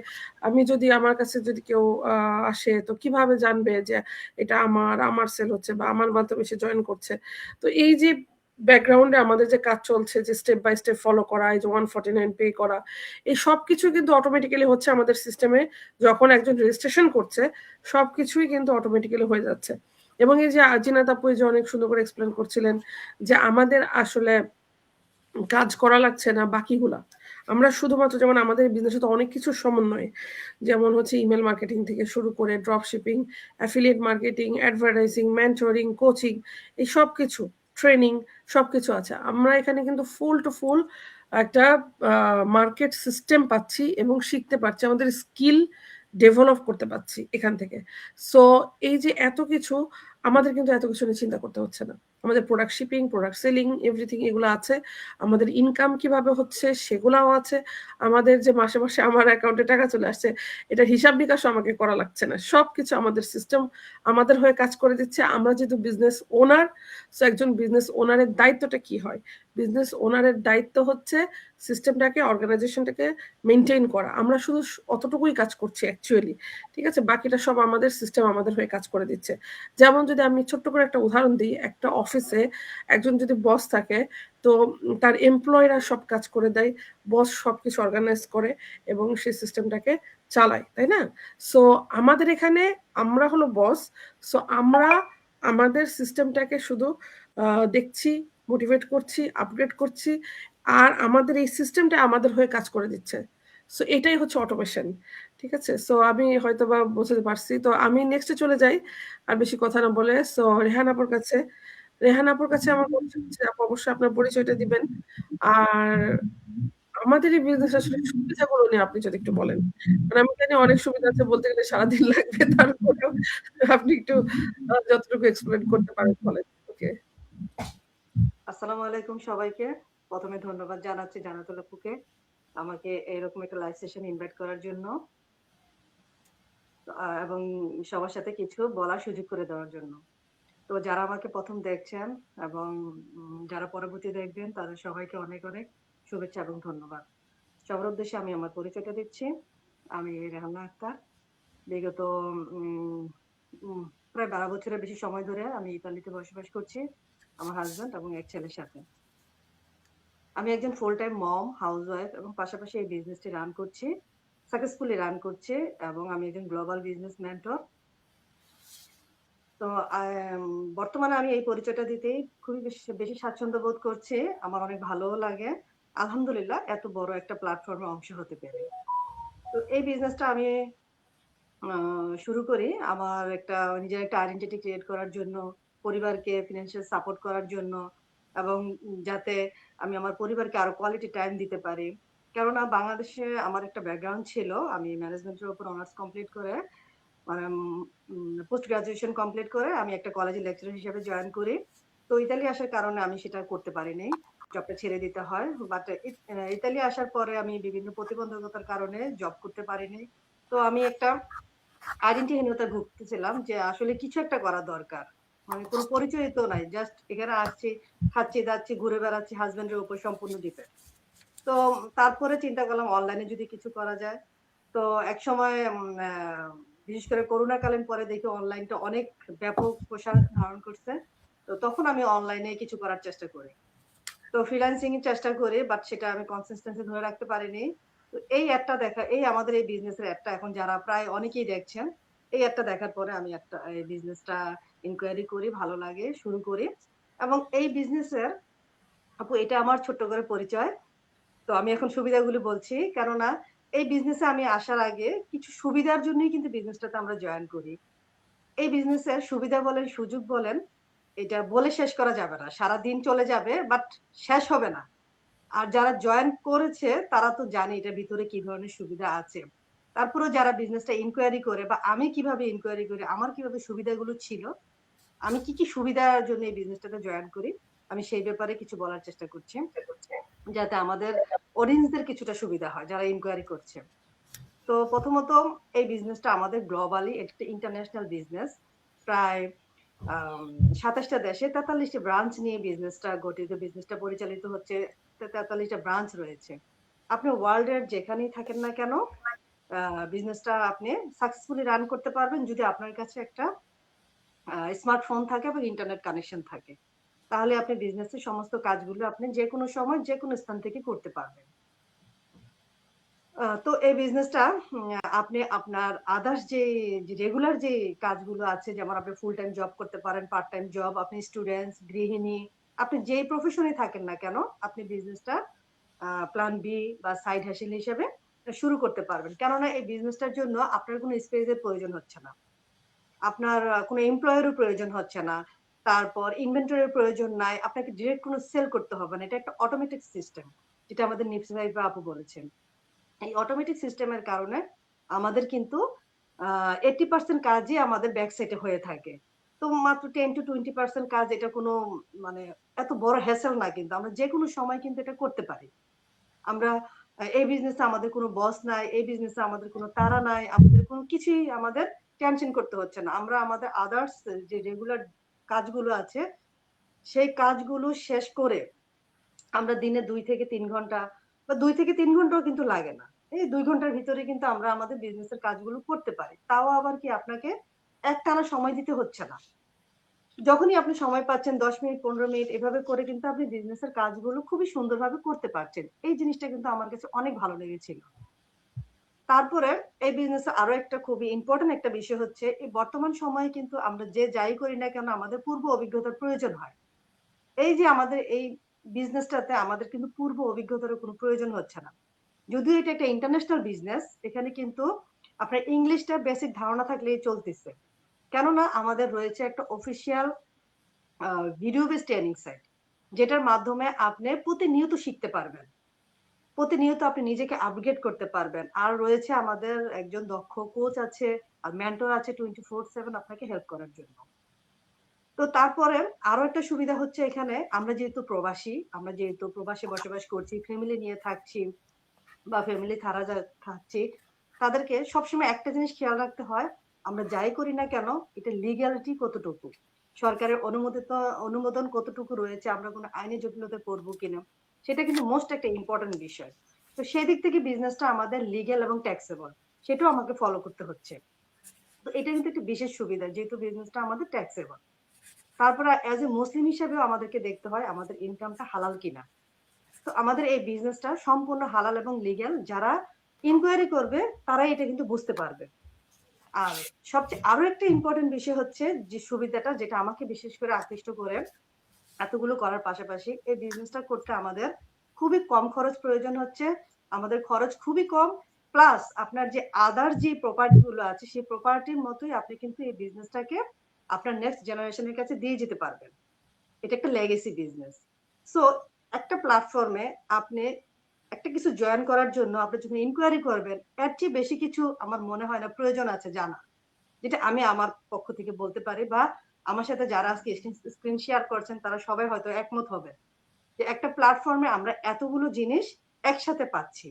আমি যদি, আমার কাছে যদি কেউ আসে, তো কিভাবে জানবে যে এটা আমার সেল হচ্ছে বা আমার মাধ্যমে সে জয়েন করছে। তো এই যে ব্যাকগ্রাউন্ডে আমাদের যে কাজ চলছে, যে স্টেপ বাই স্টেপ ফলো করা, এই যে 149 পে করা, এই সবকিছু কিন্তু অটোমেটিক্যালি হচ্ছে আমাদের সিস্টেমে। যখন একজন রেজিস্ট্রেশন করছে, সবকিছুই কিন্তু অটোমেটিক্যালি হয়ে যাচ্ছে। এবং এই যে জিনাত আপু যে অনেক সুন্দর করে এক্সপ্লেন করছিলেন যে আমাদের আসলে কাজ করা লাগছে না বাকিগুলা, আমরা শুধুমাত্র, যেমন আমাদের বিজনেসে তো অনেক কিছুর সমন্বয়, যেমন হচ্ছে ইমেল মার্কেটিং থেকে শুরু করে drop shipping, affiliate marketing, advertising, mentoring, coaching, এই সব কিছু, ট্রেনিং, সবকিছু আছে। আমরা এখানে কিন্তু ফুল টু ফুল একটা মার্কেট সিস্টেম পাচ্ছি এবং শিখতে পারছি, আমাদের স্কিল ডেভেলপ করতে পারছি এখান থেকে। সো এই যে এত কিছু, আমাদের কিন্তু এত কিছু নিয়ে চিন্তা করতে হচ্ছে না। আমাদের product shipping, product selling, everything এগুলো আছে। আমাদের ইনকাম কিভাবে হচ্ছে সেগুলাও আছে। আমাদের যে মাসে, মাসে আমার অ্যাকাউন্টে টাকা চলে আসছে এটার হিসাব নিকাশও আমাকে করা লাগছে না। সবকিছু আমাদের সিস্টেম আমাদের হয়ে কাজ করে দিচ্ছে। আমরা যেহেতু বিজনেস ওনার, সো একজন বিজনেস ওনারের দায়িত্বটা কি হয়? বিজনেস ওনারের দায়িত্ব হচ্ছে সিস্টেমটাকে, অর্গানাইজেশনটাকে মেইনটেইন করা। আমরা শুধু অতটুকুই কাজ করছি অ্যাকচুয়ালি। ঠিক আছে? বাকিটা সব আমাদের সিস্টেম আমাদের হয়ে কাজ করে দিচ্ছে। যেমন যদি আমি ছোট্ট করে একটা উদাহরণ দিই, একটা অফিসে একজন যদি বস থাকে তো তার এমপ্লয়িরা সব কাজ করে দেয়, বস সবকিছু অর্গানাইজ করে এবং সেই সিস্টেমটাকে চালায়, তাই না? সো আমাদের এখানে আমরা হলো বস, সো আমরা আমাদের সিস্টেমটাকে শুধু দেখছি, মোটিভেট করছি, আপগ্রেড করছি, আর আমাদের এই সিস্টেমটা আমাদের হয়ে কাজ করে দিচ্ছে। সো এটাই হচ্ছে অটোমেশন। ঠিক আছে? সো আমি হয়তোবা বোঝাতে পারছি। তো আমি নেক্সটে চলে যাই আর বেশি কথা না বলে। সো রেহান আপুর কাছে। রেহান আপুর কাছে আমার কোয়েশ্চেন হচ্ছে, আপু অবশ্যই আপনার পরিচয়টা দিবেন। আর আমাদের এই বিজনেস আসলে সুবিধাগুলো নিয়ে আপনি যদি একটু বলেন। কারণ আমি জানি অনেক সুবিধা আছে, বলতে গেলে সারাদিন লাগবে। তারপরেও আপনি একটু যতটুকু এক্সপ্লেইন করতে পারেন বলেন। ওকে। আসসালামু আলাইকুম সবাইকে। প্রথমে ধন্যবাদ জানাচ্ছি জান্নাতুল আপুকে আমাকে এরকম একটা লাইভ সেশন ইনভাইট করার জন্য এবং সবার সাথে কিছু বলার সুযোগ করে দেওয়ার জন্য। তো যারা আমাকে প্রথম দেখছেন এবং যারা পরবর্তী দেখবেন তাদের সবাইকে অনেক অনেক শুভেচ্ছা এবং ধন্যবাদ। সবার উদ্দেশ্যে আমি আমার পরিচয়টা দিচ্ছি। আমি রেহানা আক্তার। বিগত প্রায় 12 বছরের বেশি সময় ধরে আমি ইতালিতে বসবাস করছি আমার হাজবেন্ড এবং এক ছেলের সাথে। আমি একজন ফুল টাইম মম, হাউসওয়াইফ এবং পাশাপাশি এই বিজনেসটি রান করছি, সাকসেসফুলি রান করছি এবং আমি একজন গ্লোবাল বিজনেস মেন্টর। তো বর্তমানে আমি এই পরিচয়টা দিতেই খুবই বেশি স্বাচ্ছন্দ্য বোধ করছি। আমার অনেক ভালোও লাগে। আলহামদুলিল্লাহ এত বড় একটা প্ল্যাটফর্মে অংশ হতে পেরে। তো এই বিজনেসটা আমি শুরু করি আমার নিজের একটা আইডেন্টিটি ক্রিয়েট করার জন্য, পরিবারকে ফিন্যান্সিয়াল সাপোর্ট করার জন্য এবং যাতে আমি আমার পরিবারকে আরো কোয়ালিটি টাইম দিতে পারি। কেননা বাংলাদেশে আমার একটা ব্যাকগ্রাউন্ড ছিল। আমি ম্যানেজমেন্টের উপর অনার্স কমপ্লিট করে মানে পোস্ট গ্রাজুয়েশন কমপ্লিট করে আমি একটা কলেজে লেকচারার হিসেবে জয়েন করি। তো ইতালি আসার কারণে আমি সেটা করতে পারিনি। জবটা ছেড়ে দিতে হয়। বাট ইতালি আসার পরে আমি বিভিন্ন প্রতিবন্ধকতার কারণে জব করতে পারিনি। তো আমি একটা আইডেন্টিহীনতায় ভুগতেছিলাম যে আসলে কিছু একটা করা দরকার। মানে কোনো পরিচয় তো নাই। জাস্ট এখানে আসছি, খাচ্ছি, দাচ্ছি, ঘুরে বেড়াচ্ছি, হাসব্যান্ডের উপর সম্পূর্ণ ডিপেন্ড। তো তারপরে চিন্তা করলাম অনলাইনে যদি কিছু করা যায়। তো একসময় বিশেষ করে করোনাকালীন পরে দেখি অনলাইনটা অনেক ব্যাপক প্রসার ধারণ করছে। তো তখন আমি অনলাইনে কিছু করার চেষ্টা করি। তো ফ্রিল্যান্সিং এর চেষ্টা করি, বাট সেটা আমি কনসিস্টেন্সি ধরে রাখতে পারিনি। তো এই আমাদের এই বিজনেসের অ্যাডটা এখন যারা প্রায় অনেকেই দেখছেন, এই অ্যাডটা দেখার পরে আমি এই বিজনেসটা ইনকোয়ারি করি, ভালো লাগে, শুরু করি। এবং এই বিজনেসের আপু এটা আমার ছোট্ট করে পরিচয়। তো আমি এখন সুবিধাগুলো বলছি। কেননা এই বিজনেসে আমি আসার আগে কিছু সুবিধার জন্যই কিন্তু বিজনেসটাতে আমরা জয়েন করি। এই বিজনেসের সুবিধা বলেন, সুযোগ বলেন, এটা বলে শেষ করা যাবে না। সারাদিন চলে যাবে বাট শেষ হবে না। আর যারা জয়েন করেছে তারা তো জানে এটার ভিতরে কি ধরনের সুবিধা আছে। তারপরেও যারা বিজনেসটা ইনকোয়ারি করে বা আমি কিভাবে ইনকোয়ারি করি, আমার কিভাবে সুবিধাগুলো ছিল, আমি কি সুবিধার জন্য এই বিজনেসটাতে জয়েন করি, আমি সেই ব্যাপারে কিছু বলার চেষ্টা করছি। যাতে আমাদের অডিয়েন্সদের কিছুটা সুবিধা হয় যারা ইনকোয়ারি করছে। তো প্রথমত এই বিজনেসটা আমাদের গ্লোবালি একটা ইন্টারন্যাশনাল বিজনেস। প্রায় ২৭টা দেশে ৪৩টা ব্রাঞ্চ নিয়ে বিজনেসটা গঠিত। বিজনেসটা পরিচালিত হচ্ছে ৪৩টা ব্রাঞ্চ রয়েছে। আপনি ওয়ার্ল্ডের যেখানেই থাকেন না কেন বিজনেসটা আপনি সাকসেসফুলি রান করতে পারবেন যদি আপনার কাছে একটা স্মার্টফোন থাকে এবং ইন্টারনেট কানেকশন থাকে। তাহলে আপনি বিজনেসের সমস্ত কাজগুলো আপনি যেকোনো সময় যেকোনো স্থান থেকে করতে পারবেন। তো এই বিজনেসটা আপনি আপনার আদার্স যে রেগুলার যে কাজগুলো আছে, যেমন আপনি ফুল টাইম জব করতে পারেন, পার্ট টাইম জব, আপনি স্টুডেন্টস, গৃহিণী, আপনি যেই প্রফেশনে থাকেন না কেন, আপনি বিজনেসটা প্ল্যান বি বা সাইড হ্যাসেল হিসেবে শুরু করতে পারবেন। কেননা এই বিজনেসটার জন্য আপনার কোনো স্পেসের প্রয়োজন হচ্ছে না। আপনার কোনো এমপ্লয়েরও প্রয়োজন হচ্ছে না। তারপর ইনভেন্টরির প্রয়োজন নাই। আপনাকে ডিরেক্ট কোনো সেল করতে হবে না। এটা একটা অটোমেটিক সিস্টেম, যেটা আমাদের নিপসি ভাই বা আপু বলেছেন। এই অটোমেটিক সিস্টেমের কারণে আমাদের কিন্তু 80% কাজই আমাদের ব্যাক সাইডে হয়ে থাকে। তো মাত্র 10-20% কাজ, এটা কোনো মানে এত বড় হ্যাসেল না, কিন্তু আমরা যে কোনো সময় কিন্তু এটা করতে পারি। আমরা এই বিজনেসে আমাদের কোনো বস নাই, এই বিজনেসে আমাদের কোনো তাড়া নাই, আমাদের কোনো কিছুই আমাদের টেনশন করতে হচ্ছে না। আমরা আমাদের আদার্স যে রেগুলার কাজগুলো আছে, সেই কাজগুলো শেষ করে আমরা দিনে 2 থেকে 3 ঘন্টা বা 2 থেকে 3 ঘন্টাও কিন্তু লাগে না। এই 2 ঘন্টার ভিতরে কিন্তু আমরা আমাদের বিজনেসের কাজগুলো করতে পারি। তাও আবার কি আপনাকে একটানা সময় দিতে হচ্ছে না। যখনই আপনি সময় পাচ্ছেন 10 মিনিট 15 মিনিট এভাবে করে কিন্তু আপনি বিজনেসের কাজগুলো খুবই সুন্দরভাবে করতে পারছেন। এই জিনিসটা কিন্তু আমার কাছে অনেক ভালো লেগেছিল। তারপরে এই বিজনেসে আরো একটা খুবই ইম্পোর্টেন্ট একটা বিষয় হচ্ছে, এই বর্তমান সময়ে কিন্তু আমরা যে যাই করি না কেন আমাদের পূর্ব অভিজ্ঞতার প্রয়োজন হয়। এই যে আমাদের এই বিজনেসটাতে আমাদের কিন্তু পূর্ব অভিজ্ঞতার কোনো প্রয়োজন হচ্ছে না। যদিও এটা একটা ইন্টারন্যাশনাল বিজনেস, এখানে কিন্তু আপনার ইংলিশটা বেসিক ধারণা থাকলেই চলতেছে। কেননা আমাদের রয়েছে একটা official video base training site, যেটার মাধ্যমে আপনি প্রতিনিয়ত শিখতে পারবেন। প্রতিনিয়ত আপনি নিজেকে আপগ্রেড করতে পারবেন। আর রয়েছে আমাদের একজন দক্ষ কোচ আছে, আর মেন্টর আছে 24/7 আপনাকে হেল্প করার জন্য। তো তারপরে আরো একটা সুবিধা হচ্ছে, এখানে আমরা যেহেতু প্রবাসে বসবাস করছি, ফ্যামিলি নিয়ে থাকছি বা ফ্যামিলি ছাড়া থাকছি, তাদেরকে সবসময় একটা জিনিস খেয়াল রাখতে হয়, আমরা যাই করি না কেন এটা লিগ্যালিটি কতটুকু, সরকারের অনুমোদন কতটুকু রয়েছে, আমরা কোনো আইনি জটিলতায় পড়বো কিনা, সেটা কিন্তু মোস্ট একটা ইম্পর্টেন্ট বিষয়। তো সেই দিক থেকে বিজনেসটা আমাদের লিগ্যাল এবং ট্যাক্সেবল, সেটাও আমাকে ফলো করতে হচ্ছে। তো এটা কিন্তু একটা বিশেষ সুবিধা, যেহেতু বিজনেসটা আমাদের ট্যাক্সেবল। তারপরে অ্যাজ এ মুসলিম হিসেবেও আমাদেরকে দেখতে হয় আমাদের ইনকামটা হালাল কিনা। তো আমাদের এই বিজনেসটা সম্পূর্ণ হালাল এবং লিগ্যাল। যারা ইনকোয়ারি করবে তারাই এটা কিন্তু বুঝতে পারবে। আর সবচেয়ে আরো একটা ইম্পর্টেন্ট বিষয় হচ্ছে যে সুবিধাটা, যেটা আমাকে বিশেষ করে আকৃষ্ট করে এতগুলো করার পাশাপাশি এই বিজনেসটা করতে আমাদের খুবই কম খরচ প্রয়োজন হচ্ছে। আমাদের খরচ খুবই কম, প্লাস আপনার যে আদার যে প্রপার্টি গুলো আছে সেই প্রপার্টির মতোই আপনি কিন্তু এই বিজনেসটাকে আপনার নেক্সট জেনারেশনের কাছে দিয়ে যেতে পারবেন। এটা একটা লেগেসি বিজনেস। সো একটা প্ল্যাটফর্মে আপনি একটা কিছু জয়েন করার জন্য আপনি যখন ইনকোয়ারি করবেন, এর চেয়ে বেশি কিছু আমার মনে হয় না প্রয়োজন আছে জানা, যেটা আমি আমার পক্ষ থেকে বলতে পারি, বা আমার সাথে যারা আজকে স্ক্রিন শেয়ার করছেন তারা সবাই হয়তো একমত হবে যে একটা প্ল্যাটফর্মে আমরা এতগুলো জিনিস একসাথে পাচ্ছি।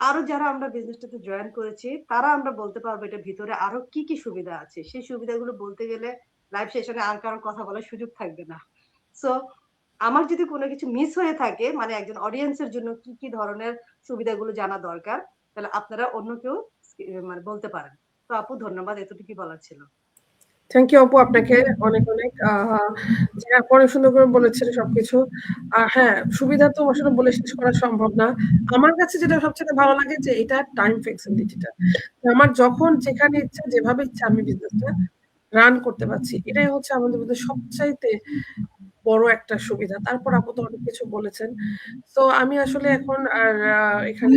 আরো যারা আমরা বিজনেসটাতে জয়েন করেছি তারা আমরা বলতে পারবো এটার ভিতরে আরো কি কি সুবিধা আছে। সেই সুবিধাগুলো বলতে গেলে লাইভ সেশনে আর কারো কথা বলার সুযোগ থাকবে না। সো আমার যদি কোনো কিছু মিস হয়ে থাকে, মানে একজন অডিয়েন্সের জন্য কি কি ধরনের সুবিধাগুলো জানা দরকার, তাহলে আপনারা অন্য কেউ মানে বলতে পারেন। তো আপু ধন্যবাদ, এতটুকুই বলার ছিল। থ্যাংক ইউ আপু, আপনাকে অনেক অনেক যে আপু অনেক সুন্দর করে বলেছেন সবকিছু। হ্যাঁ, সুবিধা তো আসলে বলে শেষ করা সম্ভব না। আমার কাছে যেটা সবচেয়ে ভালো লাগে যে এটা টাইম ফ্লেক্সিবিলিটিটা। আমার যখন যেখানে ইচ্ছা যেভাবে ইচ্ছা আমি বিজনেসটা রান করতে পারছি, এটাই হচ্ছে আমাদের মধ্যে সবচাইতে বড় একটা সুবিধা। তারপর আপু তো অনেক কিছু বলেছেন। তো আমি আসলে এখন আর এখানে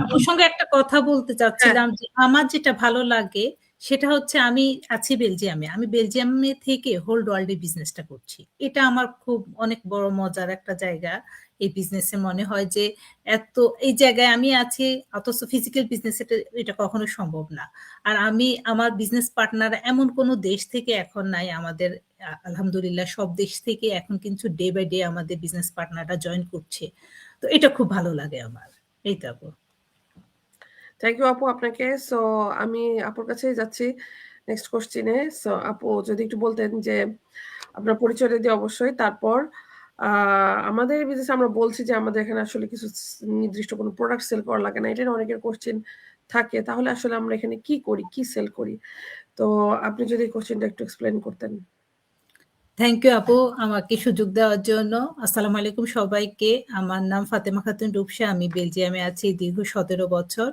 আপুর সঙ্গে একটা কথা বলতে চাচ্ছিলাম যে আমার যেটা ভালো লাগে সেটা হচ্ছে আমি আছি বেলজিয়ামে, আমি বেলজিয়ামে থেকে হোল ওয়ার্ল্ডে বিজনেসটা করছি। এটা আমার খুব অনেক বড় মজার একটা জায়গা। এই বিজনেসে মনে হয় যে এত এই জায়গায় আমি আছি, অথচ ফিজিক্যাল বিজনেস এটা কখনো সম্ভব না। আর আমি আমার বিজনেস পার্টনার এমন কোনো দেশ থেকে এখন নাই, আমাদের আলহামদুলিল্লাহ সব দেশ থেকে এখন কিন্তু ডে বাই ডে আমাদের বিজনেস পার্টনাররা জয়েন করছে। তো এটা খুব ভালো লাগে আমার। এই তো আপু। থ্যাংক ইউ আপু আপনাকে। সো আমি আপুর কাছেই যাচ্ছি নেক্সট কোশ্চেনে। সো আপু যদি একটু বলতেন যে আপনার পরিচয়টা দিয়ে অবশ্যই, তারপর আমাদের বিজনেস আমরা বলছি যে আমাদের এখানে আসলে কিছু নির্দিষ্ট কোনো প্রোডাক্ট সেল করা লাগে না, এটা অনেকের কোশ্চেন থাকে, তাহলে আসলে আমরা এখানে কি করি, কি সেল করি, তো আপনি যদি কোশ্চেনটা একটু এক্সপ্লেন করতেন। থ্যাংক ইউ আপু আমাকে সুযোগ দেওয়ার জন্য। আসসালামু আলাইকুম সবাইকে। আমার নাম ফাতেমা খাতুন রূপসা, আমি বেলজিয়ামে আছি দীর্ঘ 17 বছর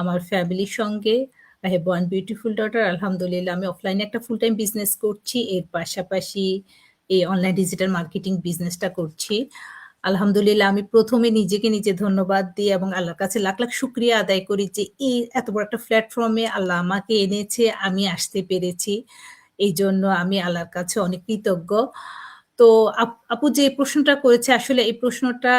আমার ফ্যামিলির সঙ্গে। I have one beautiful daughter. আলহামদুলিল্লাহ আমি অফলাইনে একটা ফুল টাইম বিজনেস করছি, এর পাশাপাশি এই অনলাইন ডিজিটাল মার্কেটিং বিজনেসটা করছি। আলহামদুলিল্লাহ আমি প্রথমে নিজেকে নিজে ধন্যবাদ দিই এবং আল্লাহর কাছে লাখ লাখ শুকরিয়া আদায় করি যে এই এত বড় একটা প্ল্যাটফর্মে আল্লাহ আমাকে এনেছে, আমি আসতে পেরেছি। এই জন্য আমি আল্লাহর কাছে অনেক কৃতজ্ঞ। তো আপু যে প্রশ্নটা করেছে আসলে এই প্রশ্নটা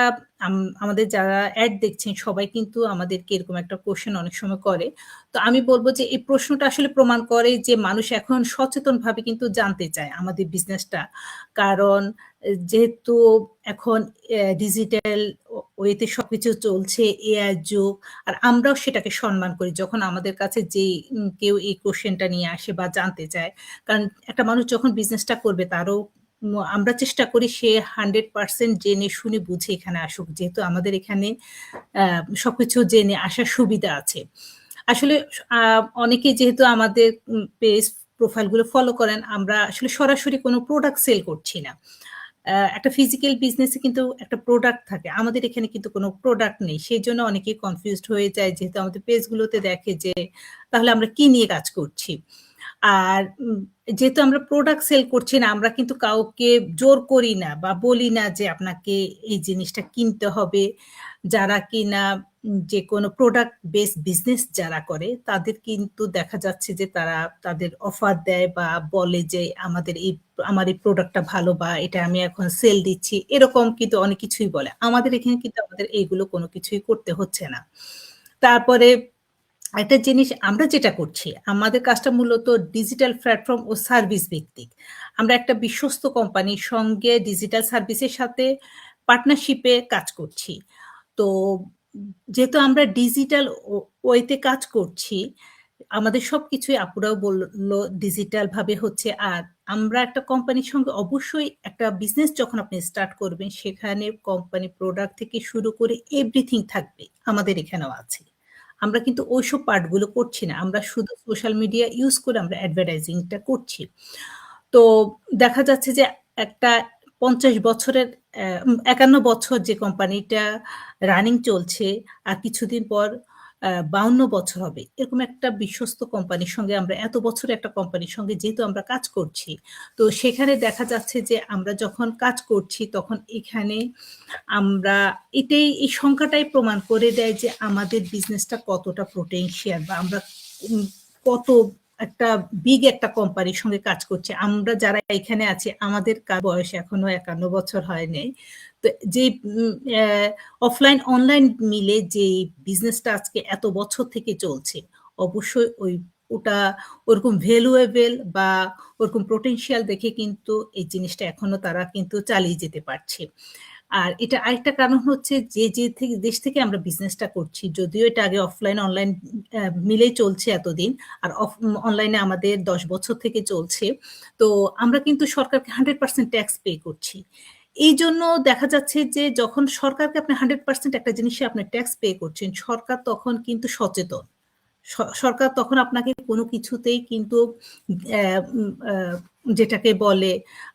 আমাদের যারা অ্যাড দেখছেন সবাই কিন্তু আমাদেরকে এরকম একটা কোশ্চেন অনেক সময় করে। তো আমি বলব যে এই প্রশ্নটা আসলে প্রমাণ করে যে মানুষ এখন সচেতনভাবে কিন্তু জানতে চায় আমাদের বিজনেসটা। কারণ যেহেতু এখন ডিজিটাল ওয়েতে সবকিছু চলছে, এআই যুগ, আর আমরাও সেটাকে সম্মান করি যখন আমাদের কাছে যেই কেউ এই কোশ্চেনটা নিয়ে আসে বা জানতে চায়। কারণ একটা মানুষ যখন বিজনেসটা করবে তারও আমরা চেষ্টা করি সে 100% জেনে শুনে বুঝে এখানে আসুক, যেহেতু আমাদের এখানে সবকিছু জেনে আসার সুবিধা আছে। আসলে অনেকে যেহেতু আমাদের পেজ প্রোফাইলগুলো ফলো করেন, আমরা আসলে সরাসরি কোনো প্রোডাক্ট সেল করছি না। একটা ফিজিক্যাল বিজনেসে কিন্তু একটা প্রোডাক্ট থাকে, আমাদের এখানে কিন্তু কোনো প্রোডাক্ট নেই। সেই জন্য অনেকেই কনফিউজড হয়ে যায়, যেহেতু আমাদের পেজগুলোতে দেখে যে তাহলে আমরা কি নিয়ে কাজ করছি। আর যেহেতু আমরা প্রোডাক্ট সেল করছি না, আমরা কিন্তু কাউকে জোর করি না বা বলি না যে আপনাকে এই জিনিসটা কিনতে হবে। যারা কিনা যে কোনো প্রোডাক্ট বেস বিজনেস যারা করে তাদের কিন্তু দেখা যাচ্ছে যে তারা তাদের অফার দেয় বা বলে যে আমার এই প্রোডাক্টটা ভালো বা এটা আমি এখন সেল দিচ্ছি, এরকম কিন্তু অনেক কিছুই বলে। আমাদের এখানে কিন্তু আমাদের এইগুলো কোনো কিছুই করতে হচ্ছে না। তারপরে একটা জিনিস আমরা যেটা করছি, আমাদের কাজটা মূলত ডিজিটাল প্ল্যাটফর্ম ও সার্ভিস ভিত্তিক। আমরা একটা বিশ্বস্ত কোম্পানির সঙ্গে ডিজিটাল সার্ভিসের সাথে পার্টনারশিপে কাজ করছি। তো যেহেতু আমরা ডিজিটাল ওয়েতে কাজ করছি, আমাদের সবকিছুই আপুরাও বললো ডিজিটাল ভাবে হচ্ছে। আর আমরা একটা কোম্পানির সঙ্গে অবশ্যই একটা বিজনেস যখন আপনি স্টার্ট করবেন, সেখানে কোম্পানি প্রোডাক্ট থেকে শুরু করে এভরিথিং থাকবে, আমাদের এখানেও আছে। আমরা কিন্তু ওইসব পার্টগুলো করছি না, আমরা শুধু সোশ্যাল মিডিয়া ইউজ করে আমরা অ্যাডভার্টাইজিংটা করছি। তো দেখা যাচ্ছে যে একটা 50 বছরের 51 বছর যে কোম্পানিটা রানিং চলছে, আর কিছুদিন পর 52 বছর হবে, এরকম একটা বিশ্বস্ত কোম্পানির সঙ্গে আমরা এত বছরের একটা কোম্পানির সঙ্গে যেহেতু আমরা কাজ করছি, তো সেখানে দেখা যাচ্ছে যে আমরা যখন কাজ করছি তখন এখানে আমরা এই সংখ্যাটাই প্রমাণ করে দেয় যে আমাদের বিজনেসটা কতটা পোটেনশিয়াল বা আমরা কত একটা বিগ একটা কোম্পানির সঙ্গে কাজ করছে। আমরা যারা এখানে আছি আমাদের বয়স এখনো 51 বছর হয়নি। তো যে অফলাইন অনলাইন মিলে যে বিজনেসটা আজকে এত বছর থেকে চলছে, অবশ্যই ওটা ওরকম ভ্যালুয়েবল বা ওরকম পোটেনশিয়াল দেখে কিন্তু এই জিনিসটা এখনো তারা কিন্তু চালিয়ে যেতে পারছে। আর এটা আরেকটা কারণ হচ্ছে যে দেশ থেকে আমরা বিজনেসটা করছি, যদিও এটা আগে অফলাইন অনলাইন মিলেই চলছে এতদিন, আর অনলাইনে আমাদের 10 বছর থেকে চলছে। তো আমরা কিন্তু সরকারকে 100% ট্যাক্স পে করছি। এই জন্য দেখা যাচ্ছে যে যখন সরকারকে আপনি 100% একটা জিনিসে আপনি ট্যাক্স পে করছেন, সরকার তখন কিন্তু সচেতন। সরকার তখন আপনাকে কোনো কিছুতেই কিন্তু যেটাকে বলে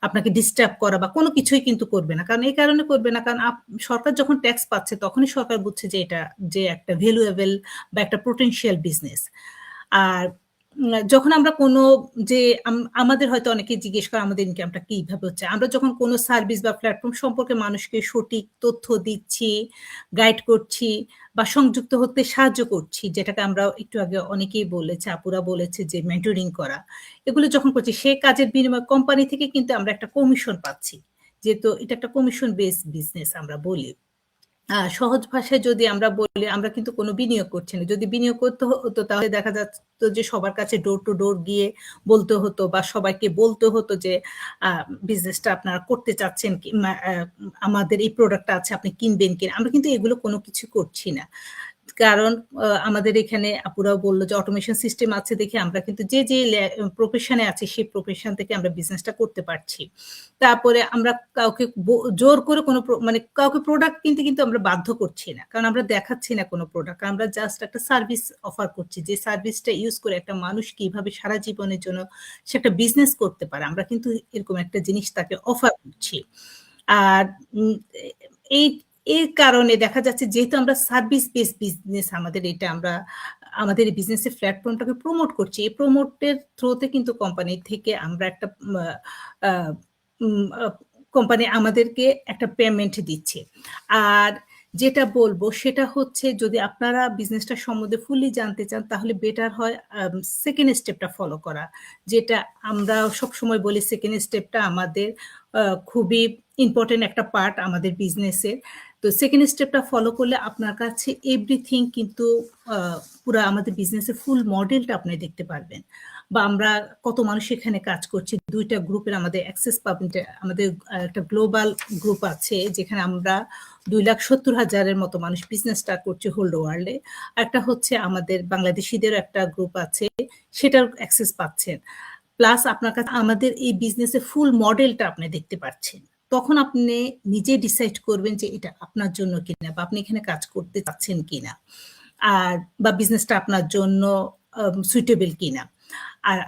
আপনাকে ডিস্টার্ব করা বা কোনো কিছুই কিন্তু করবে না। কারণ এই কারণে করবে না, কারণ সরকার যখন ট্যাক্স পাচ্ছে তখনই সরকার বুঝছে যে এটা যে একটা ভ্যালুয়েবল বা একটা পোটেনশিয়াল বিজনেস। আর যখন আমরা কোনো যে আমাদের হয়তো অনেকে জিজ্ঞেস করে আমাদের ইনকামটা কিভাবে হচ্ছে, আমরা যখন কোনো সার্ভিস বা প্ল্যাটফর্ম সম্পর্কে মানুষকে সঠিক তথ্য দিচ্ছি, গাইড করছি বা সংযুক্ত হতে সাহায্য করছি, যেটাকে আমরা একটু আগে অনেকেই বলেছে, আপুরা বলেছে যে মেন্টরিং করা, এগুলো যখন করছি সে কাজের বিনিময়ে কোম্পানি থেকে কিন্তু আমরা একটা কমিশন পাচ্ছি, যেহেতু এটা একটা কমিশন বেস বিজনেস আমরা বলি। সহজ ভাষায় যদি আমরা বলি, আমরা কিন্তু কোনো বিনিয়োগ করছি না। যদি বিনিয়োগ করতে হতো তাহলে দেখা যাচ্ছে যে সবার কাছে ডোর টু ডোর গিয়ে বলতে হতো বা সবাইকে বলতে হতো যে বিজনেসটা আপনারা করতে চাচ্ছেন, আমাদের এই প্রোডাক্টটা আছে, আপনি কিনবেন কিনা। আমরা কিন্তু এগুলো কোনো কিছু করছি না, কারণ আমাদের এখানে আপুরাও বললো যে অটোমেশন সিস্টেম আছে দেখে আমরা কিন্তু যে প্রফেশনে আছে সেই প্রফেশন থেকে আমরা বিজনেসটা করতে পারছি। তারপরে আমরা কাউকে জোর করে কোনো মানে কাউকে প্রোডাক্ট কিনতে কিন্তু আমরা বাধ্য করছি না, কারণ আমরা দেখাচ্ছি না কোনো প্রোডাক্ট, আমরা জাস্ট একটা সার্ভিস অফার করছি, যে সার্ভিসটা ইউজ করে একটা মানুষ কিভাবে সারা জীবনের জন্য সে একটা বিজনেস করতে পারে, আমরা কিন্তু এরকম একটা জিনিস তাকে অফার করছি। আর এর কারণে দেখা যাচ্ছে যেহেতু আমরা সার্ভিস বেস বিজনেস, আমাদের এই বিজনেসের প্ল্যাটফর্মটাকে প্রমোট করছি, এই প্রমোটের থ্রুতে কিন্তু কোম্পানি থেকে আমরা একটা কোম্পানি আমাদেরকে একটা পেমেন্ট দিচ্ছে। আর যেটা বলবো সেটা হচ্ছে যদি আপনারা বিজনেসটা সম্বন্ধে ফুললি জানতে চান তাহলে বেটার হয় সেকেন্ড স্টেপটা ফলো করা, যেটা আমরা সবসময় বলি সেকেন্ড স্টেপটা আমাদের খুবই ইম্পর্টেন্ট একটা পার্ট আমাদের বিজনেসের। তো সেকেন্ড স্টেপটা ফলো করলে আপনার কাছে এভরিথিং কিন্তু পুরো আমাদের বিজনেসের ফুল মডেলটা আপনি দেখতে পারবেন, বা আমরা কত মানুষ এখানে কাজ করছি, দুইটা গ্রুপের আমাদের অ্যাক্সেস পাবেন। আমাদের একটা গ্লোবাল গ্রুপ আছে যেখানে আমরা 2,70,000-এর মতো মানুষ বিজনেস স্টার্ট করছে হোল ওয়ার্ল্ডে। একটা হচ্ছে আমাদের বাংলাদেশিদের একটা গ্রুপ আছে, সেটার অ্যাক্সেস পাচ্ছেন। প্লাস আপনার কাছে আমাদের এই বিজনেসের ফুল মডেলটা আপনি দেখতে পাচ্ছেন। তখন আপনি নিজে ডিসাইড করবেন যে এটা আপনার জন্য কিনা, বা আপনি এখানে কাজ করতে চাচ্ছেন কিনা, আর বা বিজনেসটা আপনার জন্য সুইটেবল কিনা। আর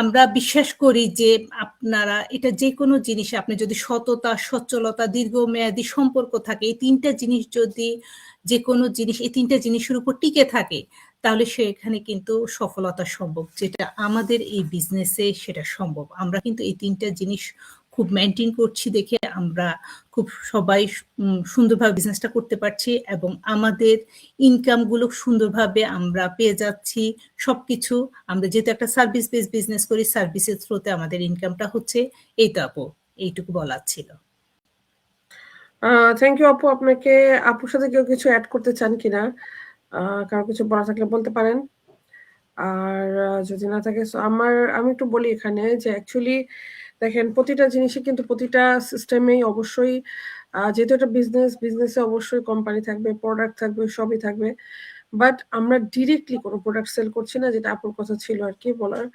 আমরা বিশ্বাস করি যে আপনারা এটা যে কোনো জিনিসে আপনি যদি সততা, সচ্ছলতা, দীর্ঘমেয়াদী সম্পর্ক থাকে, এই তিনটা জিনিস যদি যে কোনো জিনিস এই তিনটা জিনিসের উপর টিকে থাকে তাহলে সেখানে কিন্তু সফলতা সম্ভব, যেটা আমাদের এই বিজনেসে সেটা সম্ভব। আমরা কিন্তু এই তিনটা জিনিস খুব মেনটেন করছি দেখে আমরা খুব সবাই সুন্দরভাবে বিজনেসটা করতে পারছি, এবং আমাদের ইনকাম গুলো সুন্দরভাবে আমরা পেয়ে যাচ্ছি। সবকিছু আমরা যেহেতু একটা সার্ভিস বেস বিজনেস করি, সার্ভিসের থ্রুতে আমাদের ইনকামটা হচ্ছে। এই তো আপু, এইটুকু বলার ছিল। থ্যাংক ইউ আপু। আপনাকে আপুর সাথে কেউ কিছু অ্যাড করতে চান কিনা? কারো কিছু বলা থাকলে বলতে পারেন। আর যদি না থাকে আমি একটু বলি এখানে যে অ্যাকচুয়ালি দেখেন প্রতিটা জিনিসে কিন্তু প্রতিটা সিস্টেমেই অবশ্যই যেহেতু এটা বিজনেসে অবশ্যই কোম্পানি থাকবে, প্রোডাক্ট থাকবে, সবই থাকবে। বাট আমরা ডিরেক্টলি কোনো প্রোডাক্ট সেল করছি না, যেটা আপুর কথা ছিল আর কি বলার,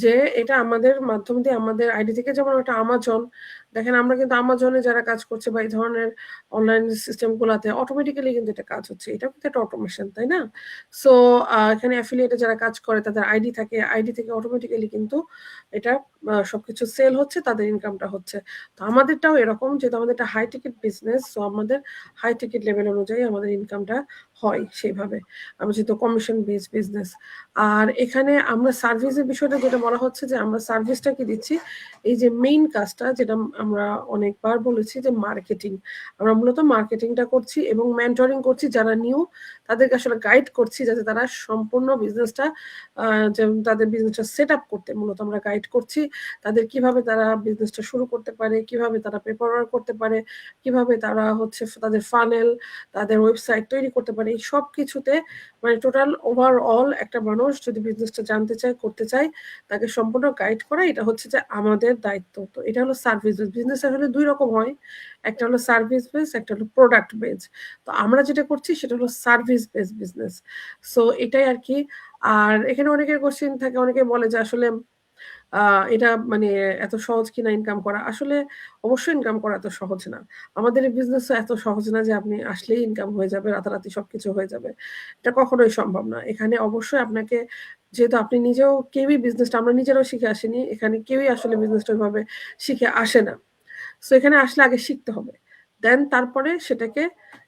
যে এটা আমাদের মাধ্যম দিয়ে আমাদের আইডি থেকে, যেমন একটা আমাজন দেখেন, আমরা কিন্তু আমাজনে যারা কাজ করছে বা এই ধরনের অনলাইন সিস্টেম গুলাতে অটোমেটিক্যালি কিন্তু এটা কাজ হচ্ছে, এটা কিন্তু একটা অটোমেশন, তাই না? সো এখানে অ্যাফিলিয়েটে যারা কাজ করে তাদের আইডি থাকে, আইডি থেকে অটোমেটিক্যালি কিন্তু এটা সবকিছু সেল হচ্ছে, তাদের ইনকামটা হচ্ছে। তো আমাদেরটাও এরকম, যেহেতু আমাদের একটা হাই টিকিট বিজনেস, সো আমাদের হাই টিকিট লেভেল অনুযায়ী আমাদের ইনকামটা হয় সেইভাবে, আমরা যেহেতু কমিশন বেস বিজনেস। আর এখানে আমরা সার্ভিসের বিষয়টা যেটা বলা হচ্ছে যে আমরা সার্ভিসটা কি দিচ্ছি, এই যে মেইন কাজটা যেটা আমরা অনেকবার বলেছি যে মার্কেটিং, আমরা মূলত মার্কেটিংটা করছি এবং মেন্টরিং করছি, যারা নিউ তাদেরকে আসলে গাইড করছি যাতে তারা সম্পূর্ণ বিজনেসটা তাদের বিজনেসটা সেট আপ করতে মূলত আমরা গাইড করছি, তাদের কিভাবে তারা বিজনেসটা শুরু করতে পারে, কিভাবে তারা পেপার ওয়ার্ক করতে পারে, কিভাবে তারা হচ্ছে তাদের ফানেল, তাদের ওয়েবসাইট তৈরি করতে পারে। এই সব কিছুতে মানে টোটাল ওভারঅল একটা মানুষ যদি বিজনেসটা জানতে চায়, করতে চায়, তাকে সম্পূর্ণ গাইড করা, এটা হচ্ছে যে আমাদের দায়িত্ব। তো এটা হলো সার্ভিস বেস বিজনেস। আসলে দুই রকম হয়, একটা হলো সার্ভিস বেস, একটা হলো প্রোডাক্ট বেস। তো আমরা যেটা করছি সেটা হলো সার্ভিস বেস বিজনেস। সো এটাই আর কি। আর এখানে অনেকের কোশ্চেন থাকে, অনেকে বলে যে আসলে এটা মানে এত সহজ কিনা ইনকাম করা। আসলে অবশ্যই ইনকাম করা এত সহজ না। আমাদের এই বিজনেস এত সহজ না যে আপনি আসলেই ইনকাম হয়ে যাবে, রাতারাতি সবকিছু হয়ে যাবে, এটা কখনোই সম্ভব না। এখানে অবশ্যই আপনাকে, যেহেতু আপনি নিজেও কেউই বিজনেসটা, আমরা নিজেরাও শিখে আসিনি, এখানে কেউই আসলে বিজনেসটা ওইভাবে শিখে আসে না। সো এখানে আসলে আগে শিখতে হবে, দেন তারপরে সেটাকে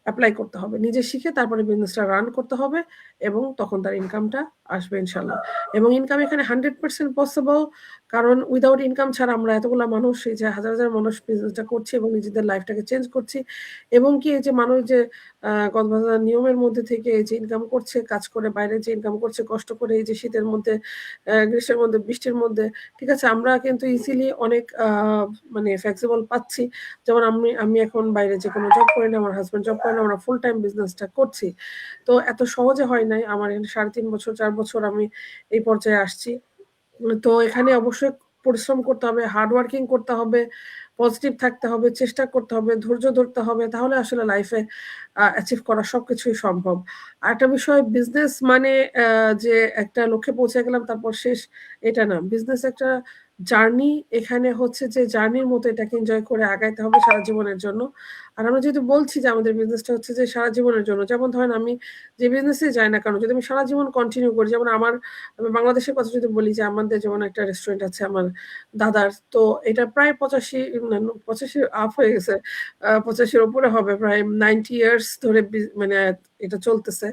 অ্যাপ্লাই করতে হবে, নিজে শিখে তারপরে বিজনেসটা রান করতে হবে, এবং তখন তার ইনকামটা আসবে ইনশাল্লাহ। এবং ইনকাম এখানে 100% পসিবল, কারণ উইদাউট ইনকাম ছাড়া আমরা এতগুলা মানুষ, এই যে হাজার হাজার মানুষ বিজনেসটা করছি এবং নিজেদের লাইফটাকে চেঞ্জ করছি, এবং কি এই যে মানুষ যে কক্সবাজার নিয়মের মধ্যে থেকে এই যে ইনকাম করছে, কাজ করে বাইরে যে ইনকাম করছে, কষ্ট করে এই যে শীতের মধ্যে, গ্রীষ্মের মধ্যে, বৃষ্টির মধ্যে, ঠিক আছে, আমরা কিন্তু ইজিলি অনেক মানে ফ্লেক্সিবল পাচ্ছি। যেমন আমি এখন বাইরে যে কোনো জব করি না, আমার হাজব্যান্ড জব করে না, আমরা ফুল টাইম বিজনেসটা করছি। তো এত সহজে হয় নাই, আমার এখানে 3.5 বছর 4 বছর আমি এই পর্যায়ে আসছি। তো এখানে অবশ্যই পরিশ্রম করতে হবে, হার্ড ওয়ার্কিং করতে হবে, পজিটিভ থাকতে হবে, চেষ্টা করতে হবে, ধৈর্য ধরতে হবে, তাহলে আসলে লাইফে অ্যাচিভ করা সবকিছুই সম্ভব। আর একটা বিষয়, বিজনেস মানে যে একটা লক্ষ্যে পৌঁছে গেলাম তারপর শেষ, এটা না। বিজনেস একটা জার্নি, এখানে হচ্ছে যে জার্নির মতো এটাকে এনজয় করে আগাইতে হবে সারা জীবনের জন্য। আর আমরা যেহেতু বলছি যে আমাদের বিজনেসটা হচ্ছে যে সারা জীবনের জন্য, যেমন ধরেন আমি যে বিজনেসে যাই না কেন, যদি আমি সারা জীবন কন্টিনিউ করি, যেমন আমি বাংলাদেশের কথা যদি বলি, যে আমাদের যেমন একটা রেস্টুরেন্ট আছে আমার দাদার, তো এটা প্রায় 85 আপ হয়ে গেছে, 85-এর উপরে হবে, প্রায় 90 ইয়ার্স ধরে মানে এটা চলতেছে।